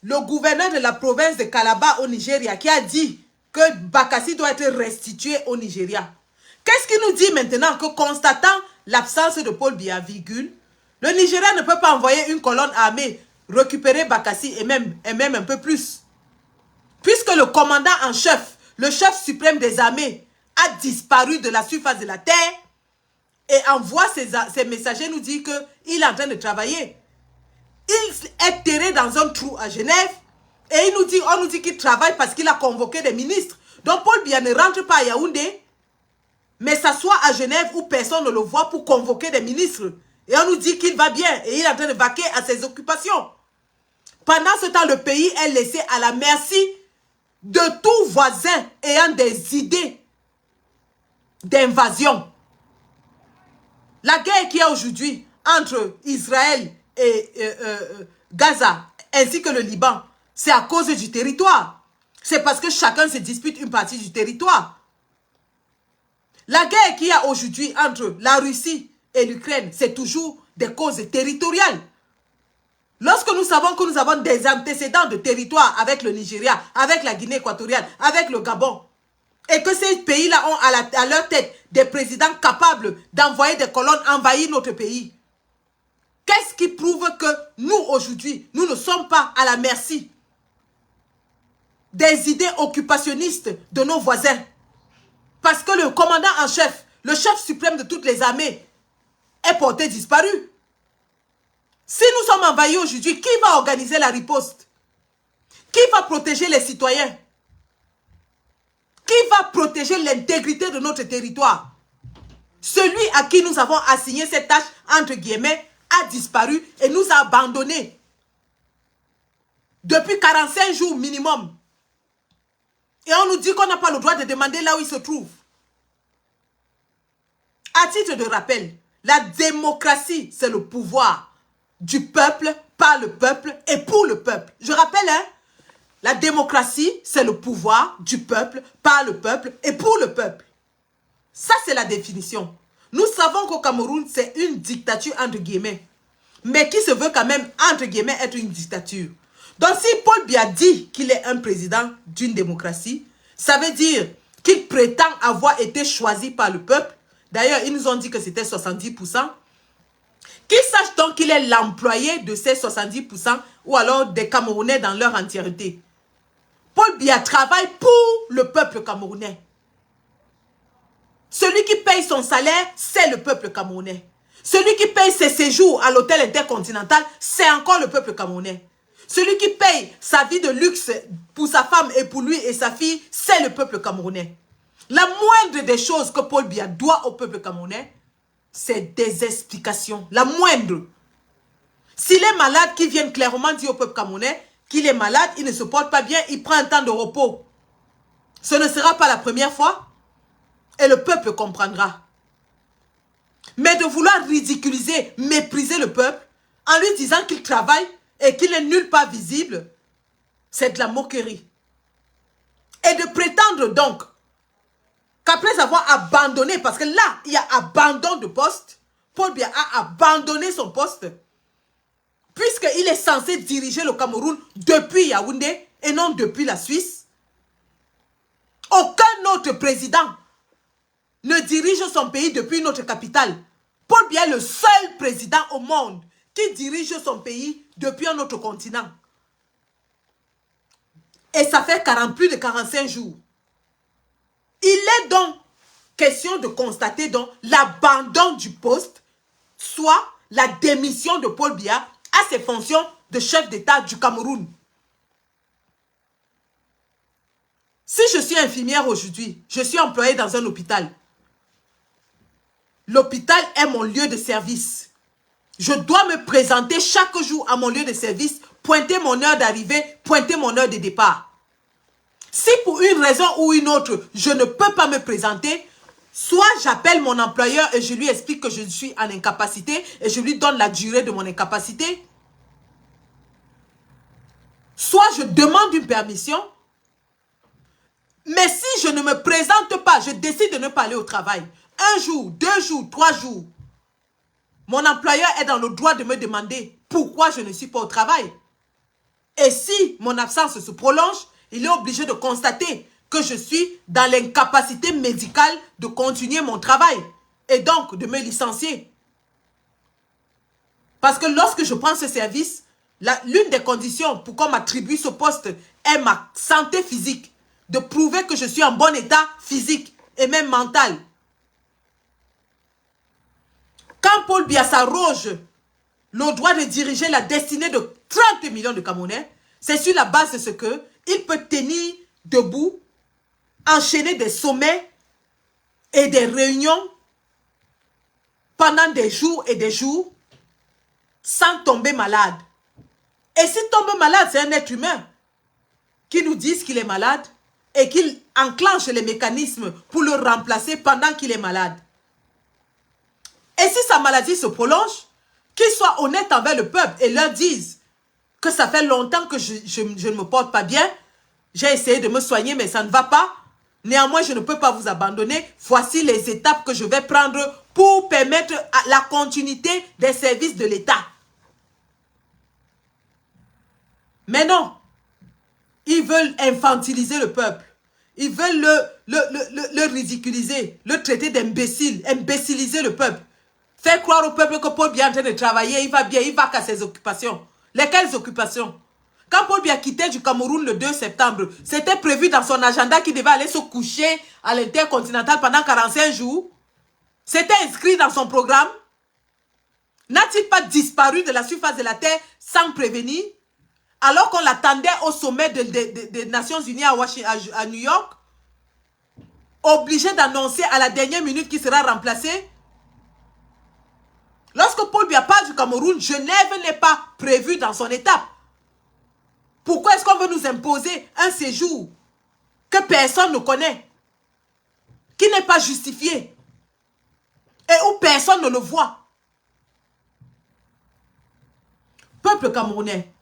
le gouverneur de la province de Calabar au Nigeria qui a dit que Bakassi doit être restitué au Nigeria. Qu'est-ce qu'il nous dit maintenant? Que constatant l'absence de Paul Biya, virgule, le Nigeria ne peut pas envoyer une colonne armée récupérer Bakassi et même un peu plus. Puisque le commandant en chef, le chef suprême des armées, a disparu de la surface de la terre et envoie ses messagers nous dire qu'il est en train de travailler. Il est terré dans un trou à Genève et on nous dit qu'il travaille parce qu'il a convoqué des ministres. Donc Paul Biya ne rentre pas à Yaoundé. mais s'assoit à Genève où personne ne le voit pour convoquer des ministres. Et on nous dit qu'il va bien et il est en train de vaquer à ses occupations. Pendant ce temps, le pays est laissé à la merci de tout voisin ayant des idées d'invasion. La guerre qu'il y a aujourd'hui entre Israël et Gaza, ainsi que le Liban, c'est à cause du territoire. C'est parce que chacun se dispute une partie du territoire. La guerre qu'il y a aujourd'hui entre la Russie et l'Ukraine, c'est toujours des causes territoriales. Lorsque nous savons que nous avons des antécédents de territoire avec le Nigeria, avec la Guinée équatoriale, avec le Gabon, et que ces pays-là ont à leur tête des présidents capables d'envoyer des colonnes envahir notre pays, qu'est-ce qui prouve que nous, aujourd'hui, nous ne sommes pas à la merci des idées occupationnistes de nos voisins? Parce que le commandant en chef, le chef suprême de toutes les armées, est porté disparu. Si nous sommes envahis aujourd'hui, qui va organiser la riposte? Qui va protéger les citoyens? Qui va protéger l'intégrité de notre territoire? Celui à qui nous avons assigné cette tâche, entre guillemets, a disparu et nous a abandonnés. Depuis 45 jours minimum. Et on nous dit qu'on n'a pas le droit de demander là où il se trouve. À titre de rappel, la démocratie, c'est le pouvoir du peuple, par le peuple et pour le peuple. Je rappelle, hein, la démocratie, c'est le pouvoir du peuple, par le peuple et pour le peuple. Ça, c'est la définition. Nous savons qu'au Cameroun, c'est une dictature, entre guillemets, mais qui se veut quand même, entre guillemets, être une dictature. Donc, si Paul Biya dit qu'il est un président d'une démocratie, ça veut dire qu'il prétend avoir été choisi par le peuple. D'ailleurs, ils nous ont dit que c'était 70%. Qu'il sache donc qu'il est l'employé de ces 70% ou alors des Camerounais dans leur entièreté. Paul Biya travaille pour le peuple camerounais. Celui qui paye son salaire, c'est le peuple camerounais. Celui qui paye ses séjours à l'hôtel intercontinental, c'est encore le peuple camerounais. Celui qui paye sa vie de luxe pour sa femme et pour lui et sa fille, c'est le peuple camerounais. La moindre des choses que Paul Biya doit au peuple camerounais, c'est des explications. La moindre. S'il est malade, qu'il vienne clairement dire au peuple camerounais qu'il est malade, il ne se porte pas bien, il prend un temps de repos. Ce ne sera pas la première fois et le peuple comprendra. Mais de vouloir ridiculiser, mépriser le peuple en lui disant qu'il travaille et qu'il n'est nulle part visible, c'est de la moquerie. Et de prétendre donc qu'après avoir abandonné, parce que là, il y a abandon de poste, Paul Biya a abandonné son poste, puisqu'il est censé diriger le Cameroun depuis Yaoundé et non depuis la Suisse. Aucun autre président ne dirige son pays depuis notre capitale. Paul Biya est le seul président au monde qui dirige son pays depuis un autre continent. Et ça fait plus de 45 jours. Il est donc question de constater donc l'abandon du poste, soit la démission de Paul Biya à ses fonctions de chef d'État du Cameroun. Si je suis infirmière aujourd'hui, je suis employée dans un hôpital. L'hôpital est mon lieu de service. Je dois me présenter chaque jour à mon lieu de service, pointer mon heure d'arrivée, pointer mon heure de départ. Si pour une raison ou une autre, je ne peux pas me présenter, soit j'appelle mon employeur et je lui explique que je suis en incapacité et je lui donne la durée de mon incapacité, soit je demande une permission, mais si je ne me présente pas, je décide de ne pas aller au travail, 1 jour, 2 jours, 3 jours, mon employeur est dans le droit de me demander pourquoi je ne suis pas au travail. Et si mon absence se prolonge, il est obligé de constater que je suis dans l'incapacité médicale de continuer mon travail et donc de me licencier. Parce que lorsque je prends ce service, l'une des conditions pour qu'on m'attribue ce poste est ma santé physique, de prouver que je suis en bon état physique et même mental. Quand Paul Biya s'arroge le droit de diriger la destinée de 30 millions de Camerounais, c'est sur la base de ce qu'il peut tenir debout, enchaîner des sommets et des réunions pendant des jours et des jours sans tomber malade. Et s'il tombe malade, c'est un être humain qui nous dit qu'il est malade et qu'il enclenche les mécanismes pour le remplacer pendant qu'il est malade. Et si sa maladie se prolonge, qu'il soit honnête envers le peuple et leur dise que ça fait longtemps que je ne me porte pas bien, j'ai essayé de me soigner mais ça ne va pas. Néanmoins, je ne peux pas vous abandonner. Voici les étapes que je vais prendre pour permettre la continuité des services de l'État. Mais non, ils veulent infantiliser le peuple. Ils veulent le ridiculiser, le traiter d'imbécile, imbéciliser le peuple. Faire croire au peuple que Paul Biya est en train de travailler, il va bien, il va qu'à ses occupations. Lesquelles occupations? Quand Paul Biya quittait du Cameroun le 2 septembre, c'était prévu dans son agenda qu'il devait aller se coucher à l'Intercontinental pendant 45 jours. C'était inscrit dans son programme. N'a-t-il pas disparu de la surface de la terre sans prévenir? Alors qu'on l'attendait au sommet des Nations Unies à New York, obligé d'annoncer à la dernière minute qu'il sera remplacé. Lorsque Paul Biya part du Cameroun, Genève n'est pas prévu dans son étape. Pourquoi est-ce qu'on veut nous imposer un séjour que personne ne connaît, qui n'est pas justifié et où personne ne le voit? Peuple camerounais,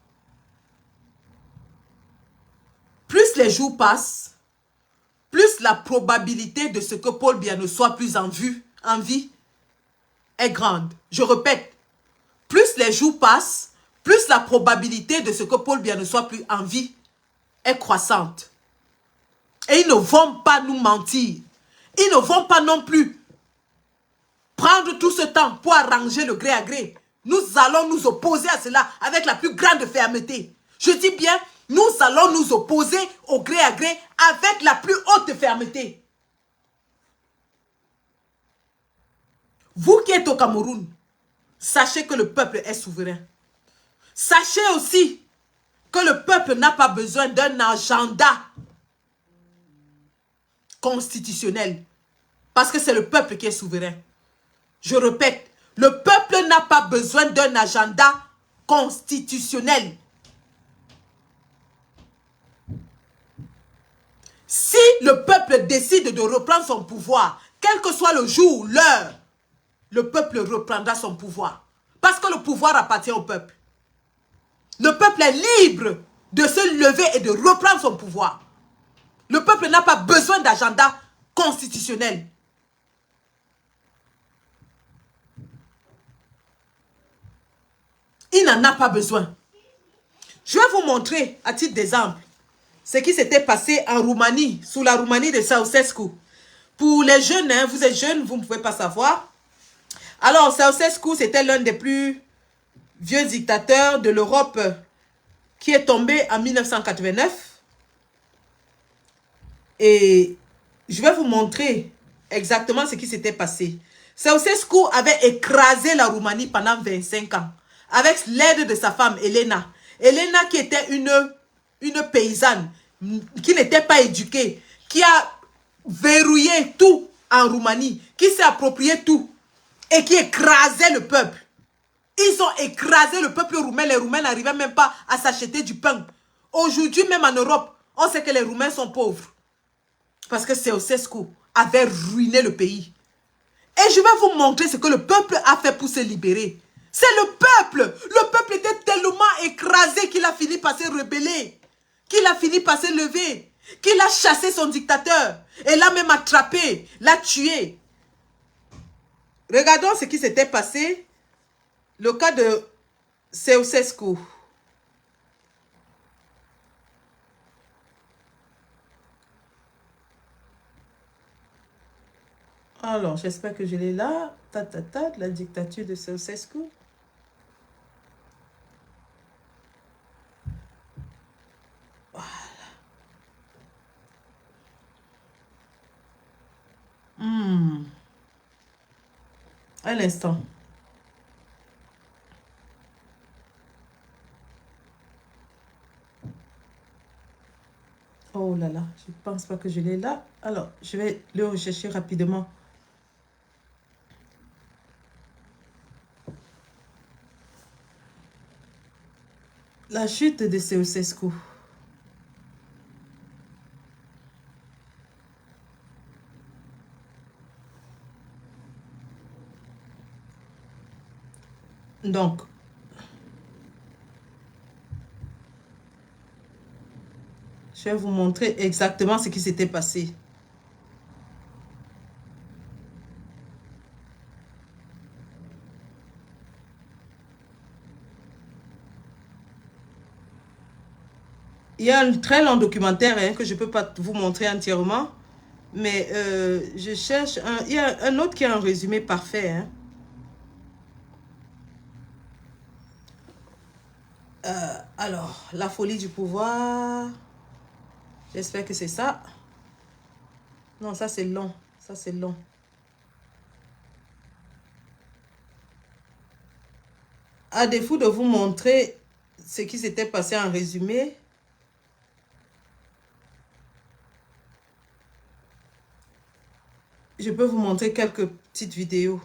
plus les jours passent, plus la probabilité de ce que Paul Biya ne soit plus en vie est grande. Je répète, plus les jours passent, plus la probabilité de ce que Paul Biya ne soit plus en vie est croissante. Et ils ne vont pas nous mentir. Ils ne vont pas non plus prendre tout ce temps pour arranger le gré à gré. Nous allons nous opposer à cela avec la plus grande fermeté. Je dis bien, nous allons nous opposer au gré à gré avec la plus haute fermeté. Vous qui êtes au Cameroun, sachez que le peuple est souverain. Sachez aussi que le peuple n'a pas besoin d'un agenda constitutionnel. Parce que c'est le peuple qui est souverain. Je répète, le peuple n'a pas besoin d'un agenda constitutionnel. Si le peuple décide de reprendre son pouvoir, quel que soit le jour, l'heure, le peuple reprendra son pouvoir. Parce que le pouvoir appartient au peuple. Le peuple est libre de se lever et de reprendre son pouvoir. Le peuple n'a pas besoin d'agenda constitutionnel. Il n'en a pas besoin. Je vais vous montrer, à titre d'exemple, ce qui s'était passé en Roumanie, sous la Roumanie de Ceausescu. Pour les jeunes, hein, vous êtes jeunes, vous ne pouvez pas savoir. Alors, Ceausescu, c'était l'un des plus vieux dictateurs de l'Europe qui est tombé en 1989. Et je vais vous montrer exactement ce qui s'était passé. Ceausescu avait écrasé la Roumanie pendant 25 ans avec l'aide de sa femme, Elena. Elena qui était une paysanne, qui n'était pas éduquée, qui a verrouillé tout en Roumanie, qui s'est approprié tout et qui écrasait le peuple. Ils ont écrasé le peuple roumain. Les Roumains n'arrivaient même pas à s'acheter du pain. Aujourd'hui, même en Europe, on sait que les Roumains sont pauvres. Parce que Ceausescu avait ruiné le pays. Et je vais vous montrer ce que le peuple a fait pour se libérer. C'est le peuple. Le peuple était tellement écrasé qu'il a fini par se rebeller. Qu'il a fini par se lever. Qu'il a chassé son dictateur. Et l'a même attrapé. L'a tué. Regardons ce qui s'était passé. Le cas de Ceausescu. Alors, j'espère que je l'ai là. La dictature de Ceausescu. Voilà. Un instant. Oh là là, je ne pense pas que je l'ai là. Alors, je vais le rechercher rapidement. La chute de Ceausescu. Donc, je vais vous montrer exactement ce qui s'était passé. Il y a un très long documentaire que je ne peux pas vous montrer entièrement, mais je cherche il y a un autre qui a un résumé parfait. Hein. Alors, la folie du pouvoir. J'espère que c'est ça. Non, ça c'est long. Ça c'est long. À défaut de vous montrer ce qui s'était passé en résumé, je peux vous montrer quelques petites vidéos.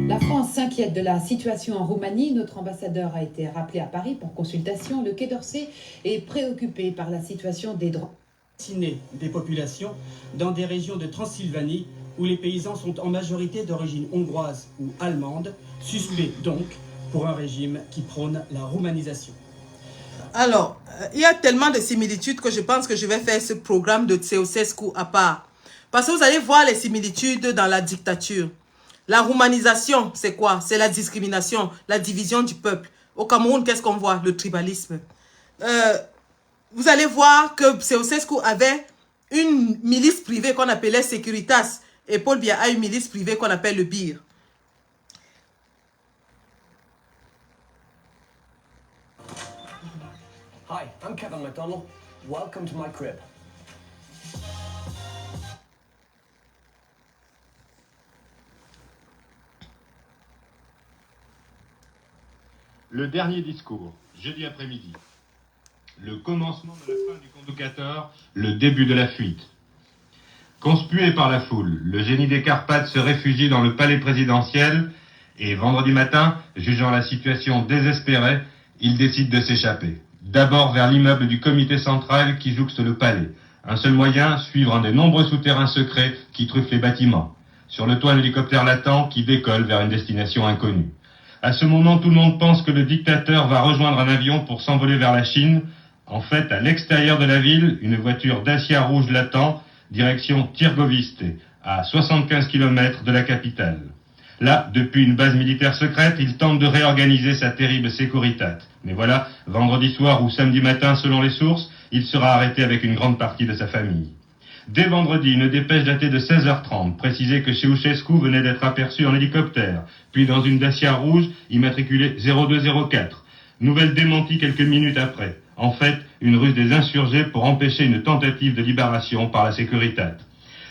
La France s'inquiète de la situation en Roumanie. Notre ambassadeur a été rappelé à Paris pour consultation. Le Quai d'Orsay est préoccupé par la situation des droits.
Des populations dans des régions de Transylvanie où les paysans sont en majorité d'origine hongroise ou allemande, suspects donc pour un régime qui prône la roumanisation.
Alors, il y a tellement de similitudes que je pense que je vais faire ce programme de Ceausescu à part. Parce que vous allez voir les similitudes dans la dictature. La roumanisation, c'est quoi? C'est la discrimination, la division du peuple. Au Cameroun, qu'est-ce qu'on voit? Le tribalisme. Vous allez voir que Ceausescu avait une milice privée qu'on appelait Securitas. Et Paul Biya a une milice privée qu'on appelle le BIR.
Hi, I'm Kevin McDonald. Welcome to my crib.
Le dernier discours, jeudi après-midi. Le commencement de la fin du conducateur, le début de la fuite. Conspué par la foule, le génie des Carpates se réfugie dans le palais présidentiel et vendredi matin, jugeant la situation désespérée, il décide de s'échapper. D'abord vers l'immeuble du comité central qui jouxte le palais. Un seul moyen, suivre un des nombreux souterrains secrets qui truffent les bâtiments. Sur le toit, un hélicoptère l'attend qui décolle vers une destination inconnue. À ce moment, tout le monde pense que le dictateur va rejoindre un avion pour s'envoler vers la Chine. En fait, à l'extérieur de la ville, une voiture Dacia rouge l'attend, direction Tirgoviste, à 75 km de la capitale. Là, depuis une base militaire secrète, il tente de réorganiser sa terrible Securitat. Mais voilà, vendredi soir ou samedi matin, selon les sources, il sera arrêté avec une grande partie de sa famille. Dès vendredi, une dépêche datée de 16h30 précisait que Ceausescu venait d'être aperçu en hélicoptère, puis dans une Dacia rouge immatriculée 0204. Nouvelle démentie quelques minutes après. En fait, une ruse des insurgés pour empêcher une tentative de libération par la Securitat.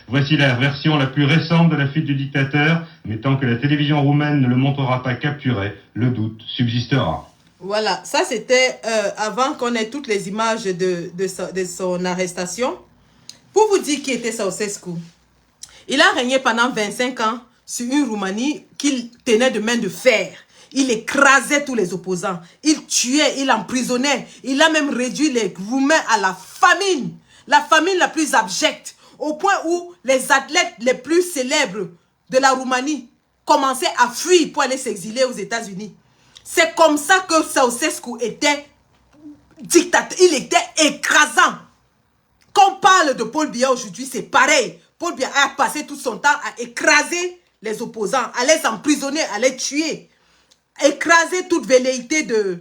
Voici la version la plus récente de la fuite du dictateur, mais tant que la télévision roumaine ne le montrera pas capturé, le doute subsistera.
Voilà, ça c'était avant qu'on ait toutes les images de son arrestation. Pour vous dire qui était Ceausescu, il a régné pendant 25 ans sur une Roumanie qu'il tenait de main de fer. Il écrasait tous les opposants, il tuait, il emprisonnait, il a même réduit les Roumains à la famine la plus abjecte, au point où les athlètes les plus célèbres de la Roumanie commençaient à fuir pour aller s'exiler aux États-Unis. C'est comme ça que Ceausescu était dictateur, il était écrasant. Quand on parle de Paul Biya aujourd'hui, c'est pareil. Paul Biya a passé tout son temps à écraser les opposants, à les emprisonner, à les tuer, écraser toute velléité de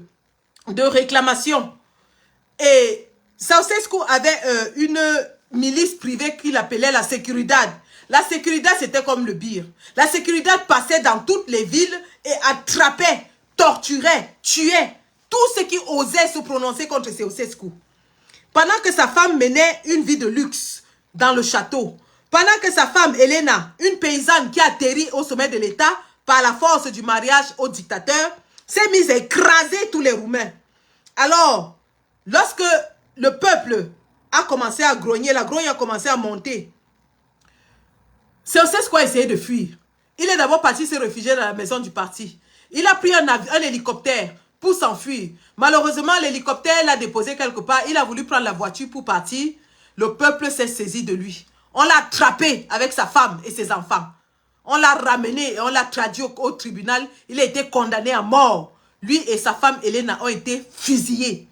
réclamation. Et Ceausescu avait une milice privée qu'il appelait la Securitat. La Securitat, c'était comme le BIR. La Securitat passait dans toutes les villes et attrapait, torturait, tuait tous ceux qui osaient se prononcer contre Ceausescu. Pendant que sa femme menait une vie de luxe, dans le château. Pendant que sa femme, Elena, une paysanne qui atterrit au sommet de l'État par la force du mariage au dictateur, s'est mise à écraser tous les Roumains. Alors, lorsque le peuple a commencé à grogner, la grogne a commencé à monter, Ceausescu a essayé de fuir. Il est d'abord parti se réfugier dans la maison du parti. Il a pris un hélicoptère pour s'enfuir. Malheureusement, l'hélicoptère l'a déposé quelque part. Il a voulu prendre la voiture pour partir. Le peuple s'est saisi de lui. On l'a attrapé avec sa femme et ses enfants. On l'a ramené et on l'a traduit au tribunal. Il a été condamné à mort. Lui et sa femme Elena ont été fusillés.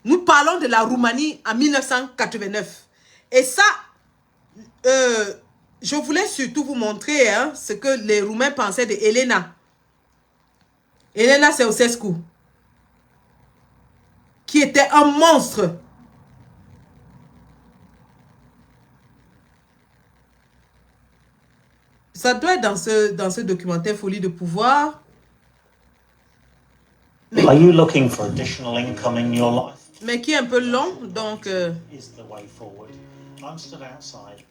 Nous parlons de la Roumanie en 1989. Et ça, je voulais surtout vous montrer ce que les Roumains pensaient de Elena. Elena Ceausescu, qui était un monstre. Ça doit être dans ce documentaire Folie de pouvoir. Mais,
Are you looking for additional income in your life?
Mais qui est un peu long, donc...
Is the way forward. I'm stood outside.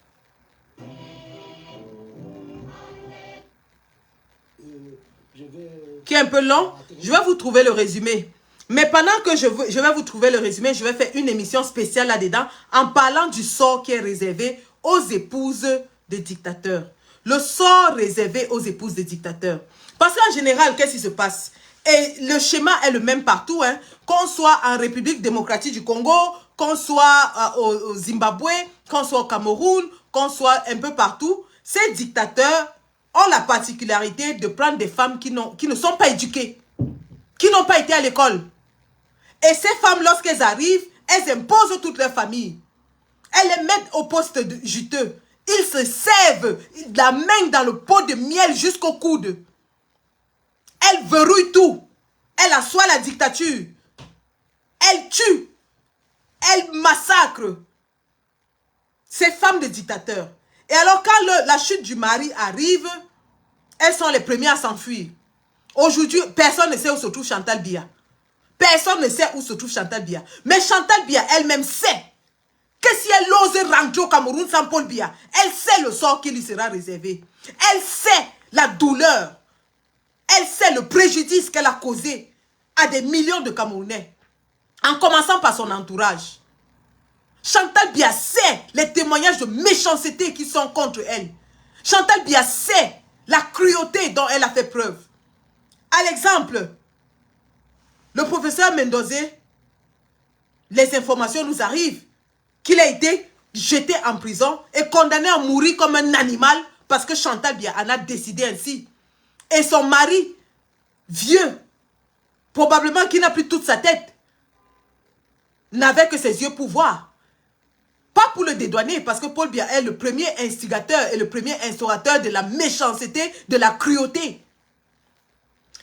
Qui est un peu long, je vais vous trouver le résumé. Mais pendant que je vais vous trouver le résumé, je vais faire une émission spéciale là-dedans en parlant du sort qui est réservé aux épouses des dictateurs. Le sort réservé aux épouses des dictateurs. Parce qu'en général, qu'est-ce qui se passe? Et le schéma est le même partout, hein. Qu'on soit en République démocratique du Congo, qu'on soit au Zimbabwe, qu'on soit au Cameroun, qu'on soit un peu partout, ces dictateurs ont la particularité de prendre des femmes qui ne sont pas éduquées, qui n'ont pas été à l'école. Et ces femmes, lorsqu'elles arrivent, elles imposent toute leur famille. Elles les mettent au poste juteux. Ils se servent la main dans le pot de miel jusqu'au coude. Elles verrouillent tout. Elles assoient la dictature. Elles tuent. Elles massacrent. Ces femmes de dictateurs. Et alors quand la chute du mari arrive, elles sont les premières à s'enfuir. Aujourd'hui, personne ne sait où se trouve Chantal Biya. Personne ne sait où se trouve Chantal Biya. Mais Chantal Biya elle-même sait que si elle ose rentrer au Cameroun sans Paul Biya, elle sait le sort qui lui sera réservé. Elle sait la douleur. Elle sait le préjudice qu'elle a causé à des millions de Camerounais. En commençant par son entourage. Chantal Biya sait les témoignages de méchanceté qui sont contre elle. Chantal Biya sait la cruauté dont elle a fait preuve. À l'exemple, le professeur Mendozé, les informations nous arrivent qu'il a été jeté en prison et condamné à mourir comme un animal parce que Chantal Biya en a décidé ainsi. Et son mari, vieux, probablement qui n'a plus toute sa tête, n'avait que ses yeux pour voir. Pas pour le dédouaner, parce que Paul Biya est le premier instigateur et le premier instaurateur de la méchanceté, de la cruauté.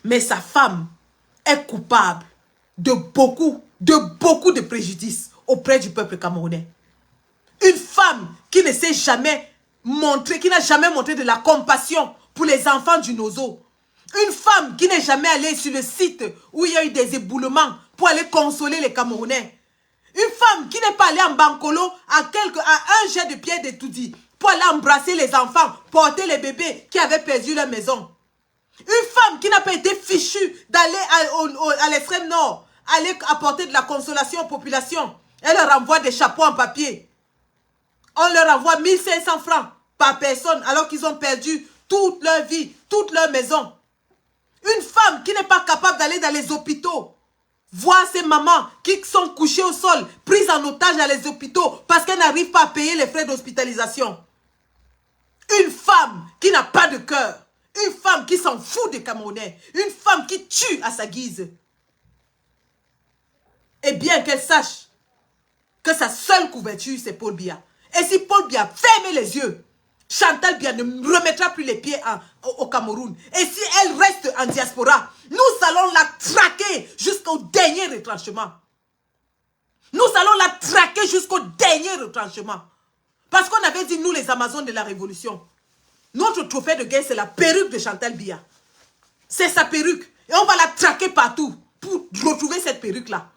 Mais sa femme est coupable de beaucoup de préjudices auprès du peuple camerounais. Une femme qui ne s'est jamais montrée, qui n'a jamais montré de la compassion pour les enfants du Nozo. Une femme qui n'est jamais allée sur le site où il y a eu des éboulements pour aller consoler les Camerounais. Une femme qui n'est pas allée en Bankolo à un jet de pied de Toudi pour aller embrasser les enfants, porter les bébés qui avaient perdu leur maison. Une femme qui n'a pas été fichue d'aller à l'extrême nord, aller apporter de la consolation aux populations. Elle leur envoie des chapeaux en papier. On leur envoie 1500 francs par personne alors qu'ils ont perdu toute leur vie, toute leur maison. Une femme qui n'est pas capable d'aller dans les hôpitaux, voir ces mamans qui sont couchées au sol, prises en otage dans les hôpitaux parce qu'elles n'arrivent pas à payer les frais d'hospitalisation. Une femme qui n'a pas de cœur. Une femme qui s'en fout des Camerounais. Une femme qui tue à sa guise. Et bien qu'elle sache que sa seule couverture, c'est Paul Biya. Et si Paul Biya ferme les yeux, Chantal Biya ne remettra plus les pieds au Cameroun. Et si elle reste en diaspora, nous allons la traquer jusqu'au dernier retranchement. Nous allons la traquer jusqu'au dernier retranchement. Parce qu'on avait dit, nous les Amazones de la Révolution, notre trophée de guerre, c'est la perruque de Chantal Biya. C'est sa perruque. Et on va la traquer partout pour retrouver cette perruque-là.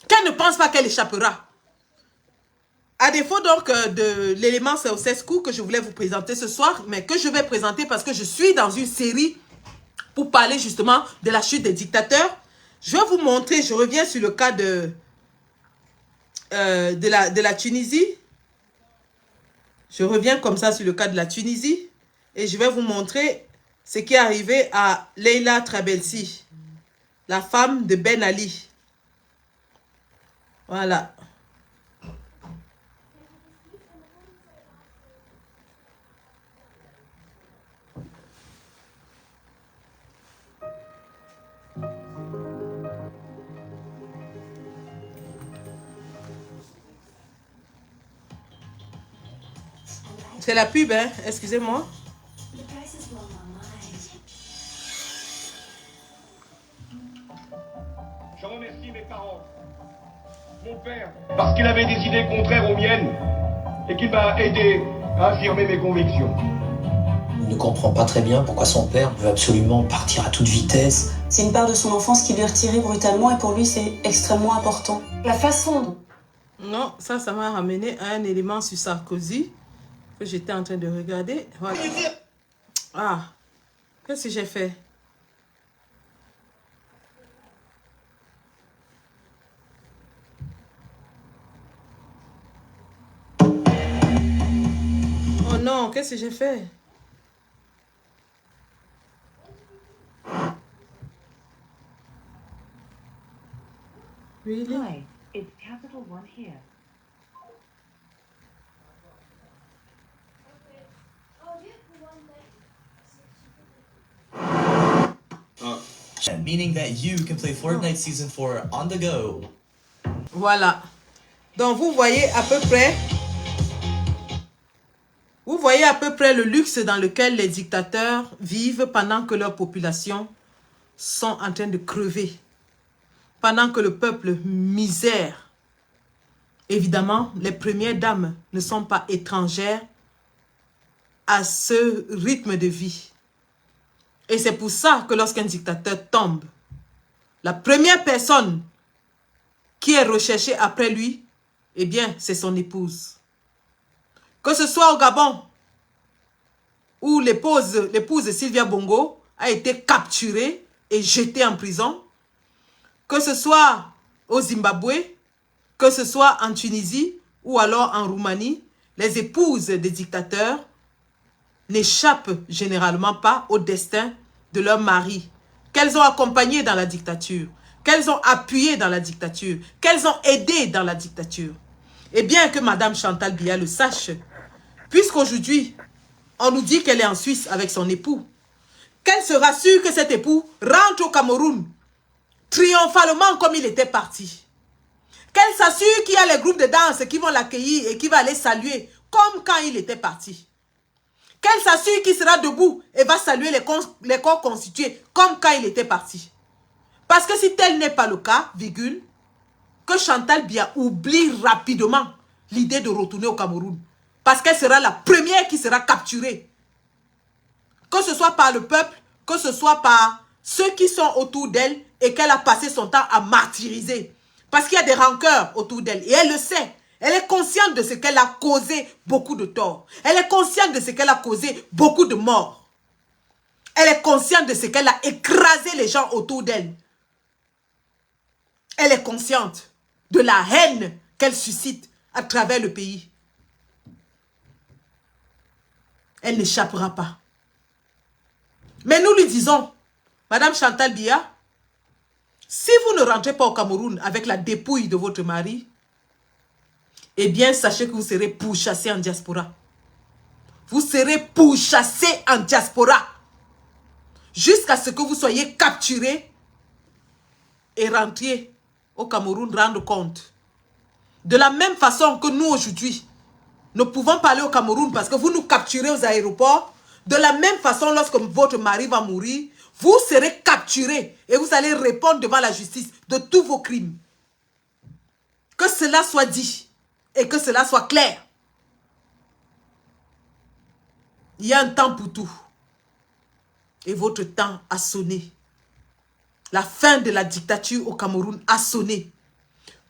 Qu'elle ne pense pas qu'elle échappera. À défaut donc de l'élément Ceausescu que je voulais vous présenter ce soir, mais que je vais présenter parce que je suis dans une série pour parler justement de la chute des dictateurs, je vais vous montrer, je reviens sur le cas de la Tunisie. Je reviens comme ça sur le cas de la Tunisie et je vais vous montrer ce qui est arrivé à Leila Trabelsi, la femme de Ben Ali. Voilà. C'est la pub, hein? Excusez-moi.
Je remercie mes parents, mon père, parce qu'il avait des idées contraires aux miennes et qu'il m'a aidé à affirmer mes convictions.
Il ne comprend pas très bien pourquoi son père veut absolument partir à toute vitesse.
C'est une part de son enfance qui lui est retirée brutalement et pour lui c'est extrêmement important. La façon dont...
Non, ça m'a ramené à un élément sur Sarkozy que j'étais en train de regarder. Voilà. Ah, qu'est-ce que j'ai fait? Oh non, qu'est-ce que j'ai fait? Really?
Hi, it's Capital One here.
Meaning that you can play Fortnite Season 4 on the go.
Voilà. Donc vous voyez à peu près... Vous voyez à peu près le luxe dans lequel les dictateurs vivent pendant que leur population sont en train de crever. Pendant que le peuple misère. Évidemment, les premières dames ne sont pas étrangères à ce rythme de vie. Et c'est pour ça que lorsqu'un dictateur tombe, la première personne qui est recherchée après lui, eh bien, c'est son épouse. Que ce soit au Gabon, où l'épouse Sylvia Bongo a été capturée et jetée en prison, que ce soit au Zimbabwe, que ce soit en Tunisie ou alors en Roumanie, les épouses des dictateurs n'échappent généralement pas au destin de leur mari, qu'elles ont accompagné dans la dictature, qu'elles ont appuyé dans la dictature, qu'elles ont aidé dans la dictature. Et bien que Madame Chantal Biya le sache, puisqu'aujourd'hui, on nous dit qu'elle est en Suisse avec son époux, qu'elle se rassure que cet époux rentre au Cameroun triomphalement comme il était parti. Qu'elle s'assure qu'il y a les groupes de danse qui vont l'accueillir et qui vont aller saluer comme quand il était parti. Qu'elle s'assure qu'il sera debout et va saluer les corps constitués comme quand il était parti. Parce que si tel n'est pas le cas, virgule, que Chantal Biya oublie rapidement l'idée de retourner au Cameroun. Parce qu'elle sera la première qui sera capturée. Que ce soit par le peuple, que ce soit par ceux qui sont autour d'elle et qu'elle a passé son temps à martyriser. Parce qu'il y a des rancœurs autour d'elle. Et elle le sait. Elle est consciente de ce qu'elle a causé beaucoup de tort. Elle est consciente de ce qu'elle a causé beaucoup de morts. Elle est consciente de ce qu'elle a écrasé les gens autour d'elle. Elle est consciente de la haine qu'elle suscite à travers le pays. Elle n'échappera pas. Mais nous lui disons, Madame Chantal Biya, si vous ne rentrez pas au Cameroun avec la dépouille de votre mari, eh bien, sachez que vous serez pourchassé en diaspora. Vous serez pourchassé en diaspora. Jusqu'à ce que vous soyez capturé et rentriez au Cameroun rendre compte. De la même façon que nous aujourd'hui, nous pouvons parler au Cameroun parce que vous nous capturez aux aéroports. De la même façon, lorsque votre mari va mourir, vous serez capturé et vous allez répondre devant la justice de tous vos crimes. Que cela soit dit. Et que cela soit clair. Il y a un temps pour tout. Et votre temps a sonné. La fin de la dictature au Cameroun a sonné.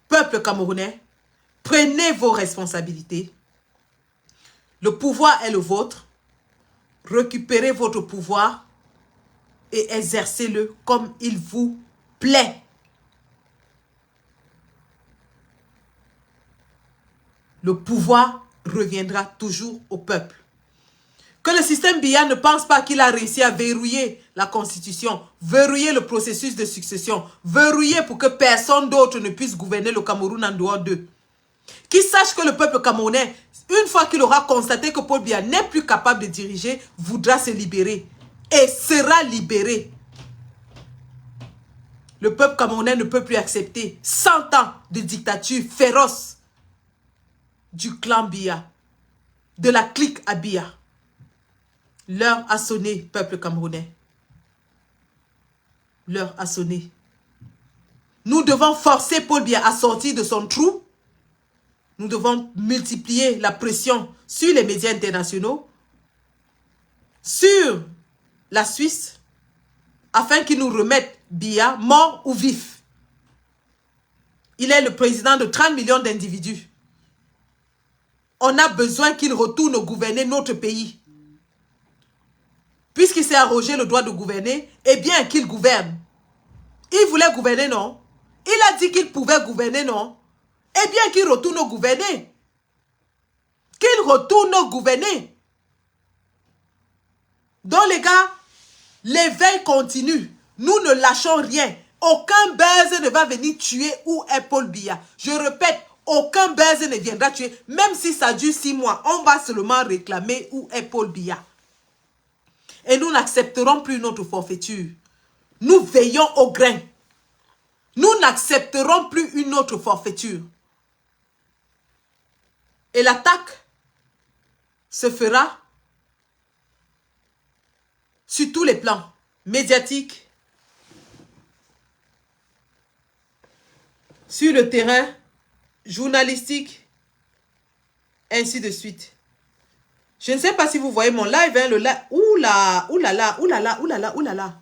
Peuple camerounais, Prenez vos responsabilités. Le pouvoir est le vôtre. Récupérez votre pouvoir et exercez-le comme il vous plaît. Le pouvoir reviendra toujours au peuple. Que le système Biya ne pense pas qu'il a réussi à verrouiller la constitution, verrouiller le processus de succession, verrouiller pour que personne d'autre ne puisse gouverner le Cameroun en dehors d'eux. Qu'il sache que le peuple camerounais, une fois qu'il aura constaté que Paul Biya n'est plus capable de diriger, voudra se libérer et sera libéré. Le peuple camerounais ne peut plus accepter 100 ans de dictature féroce du clan Biya, de la clique à Biya. L'heure a sonné, peuple camerounais. L'heure a sonné. Nous devons forcer Paul Biya à sortir de son trou. Nous devons multiplier la pression sur les médias internationaux, sur la Suisse, afin qu'ils nous remettent Biya, mort ou vif. Il est le président de 30 millions d'individus. On a besoin qu'il retourne gouverner notre pays. Puisqu'il s'est arrogé le droit de gouverner, eh bien qu'il gouverne. Il voulait gouverner, non? Il a dit qu'il pouvait gouverner, non? Eh bien qu'il retourne gouverner. Qu'il retourne gouverner. Donc les gars, l'éveil continue. Nous ne lâchons rien. Aucun buzz ne va venir tuer où est Paul Biya. Je répète, aucun buzz ne viendra tuer. Même si ça dure 6 mois, on va seulement réclamer où est Paul Biya. Et nous n'accepterons plus notre forfaiture. Nous veillons au grain. Nous n'accepterons plus une autre forfaiture. Et l'attaque se fera sur tous les plans. Médiatiques, sur le terrain, journalistique, ainsi de suite. Je ne sais pas si vous voyez mon live, hein, le live. Ouh là, ouh là là, ouh là là, ouh là là, ouh là là.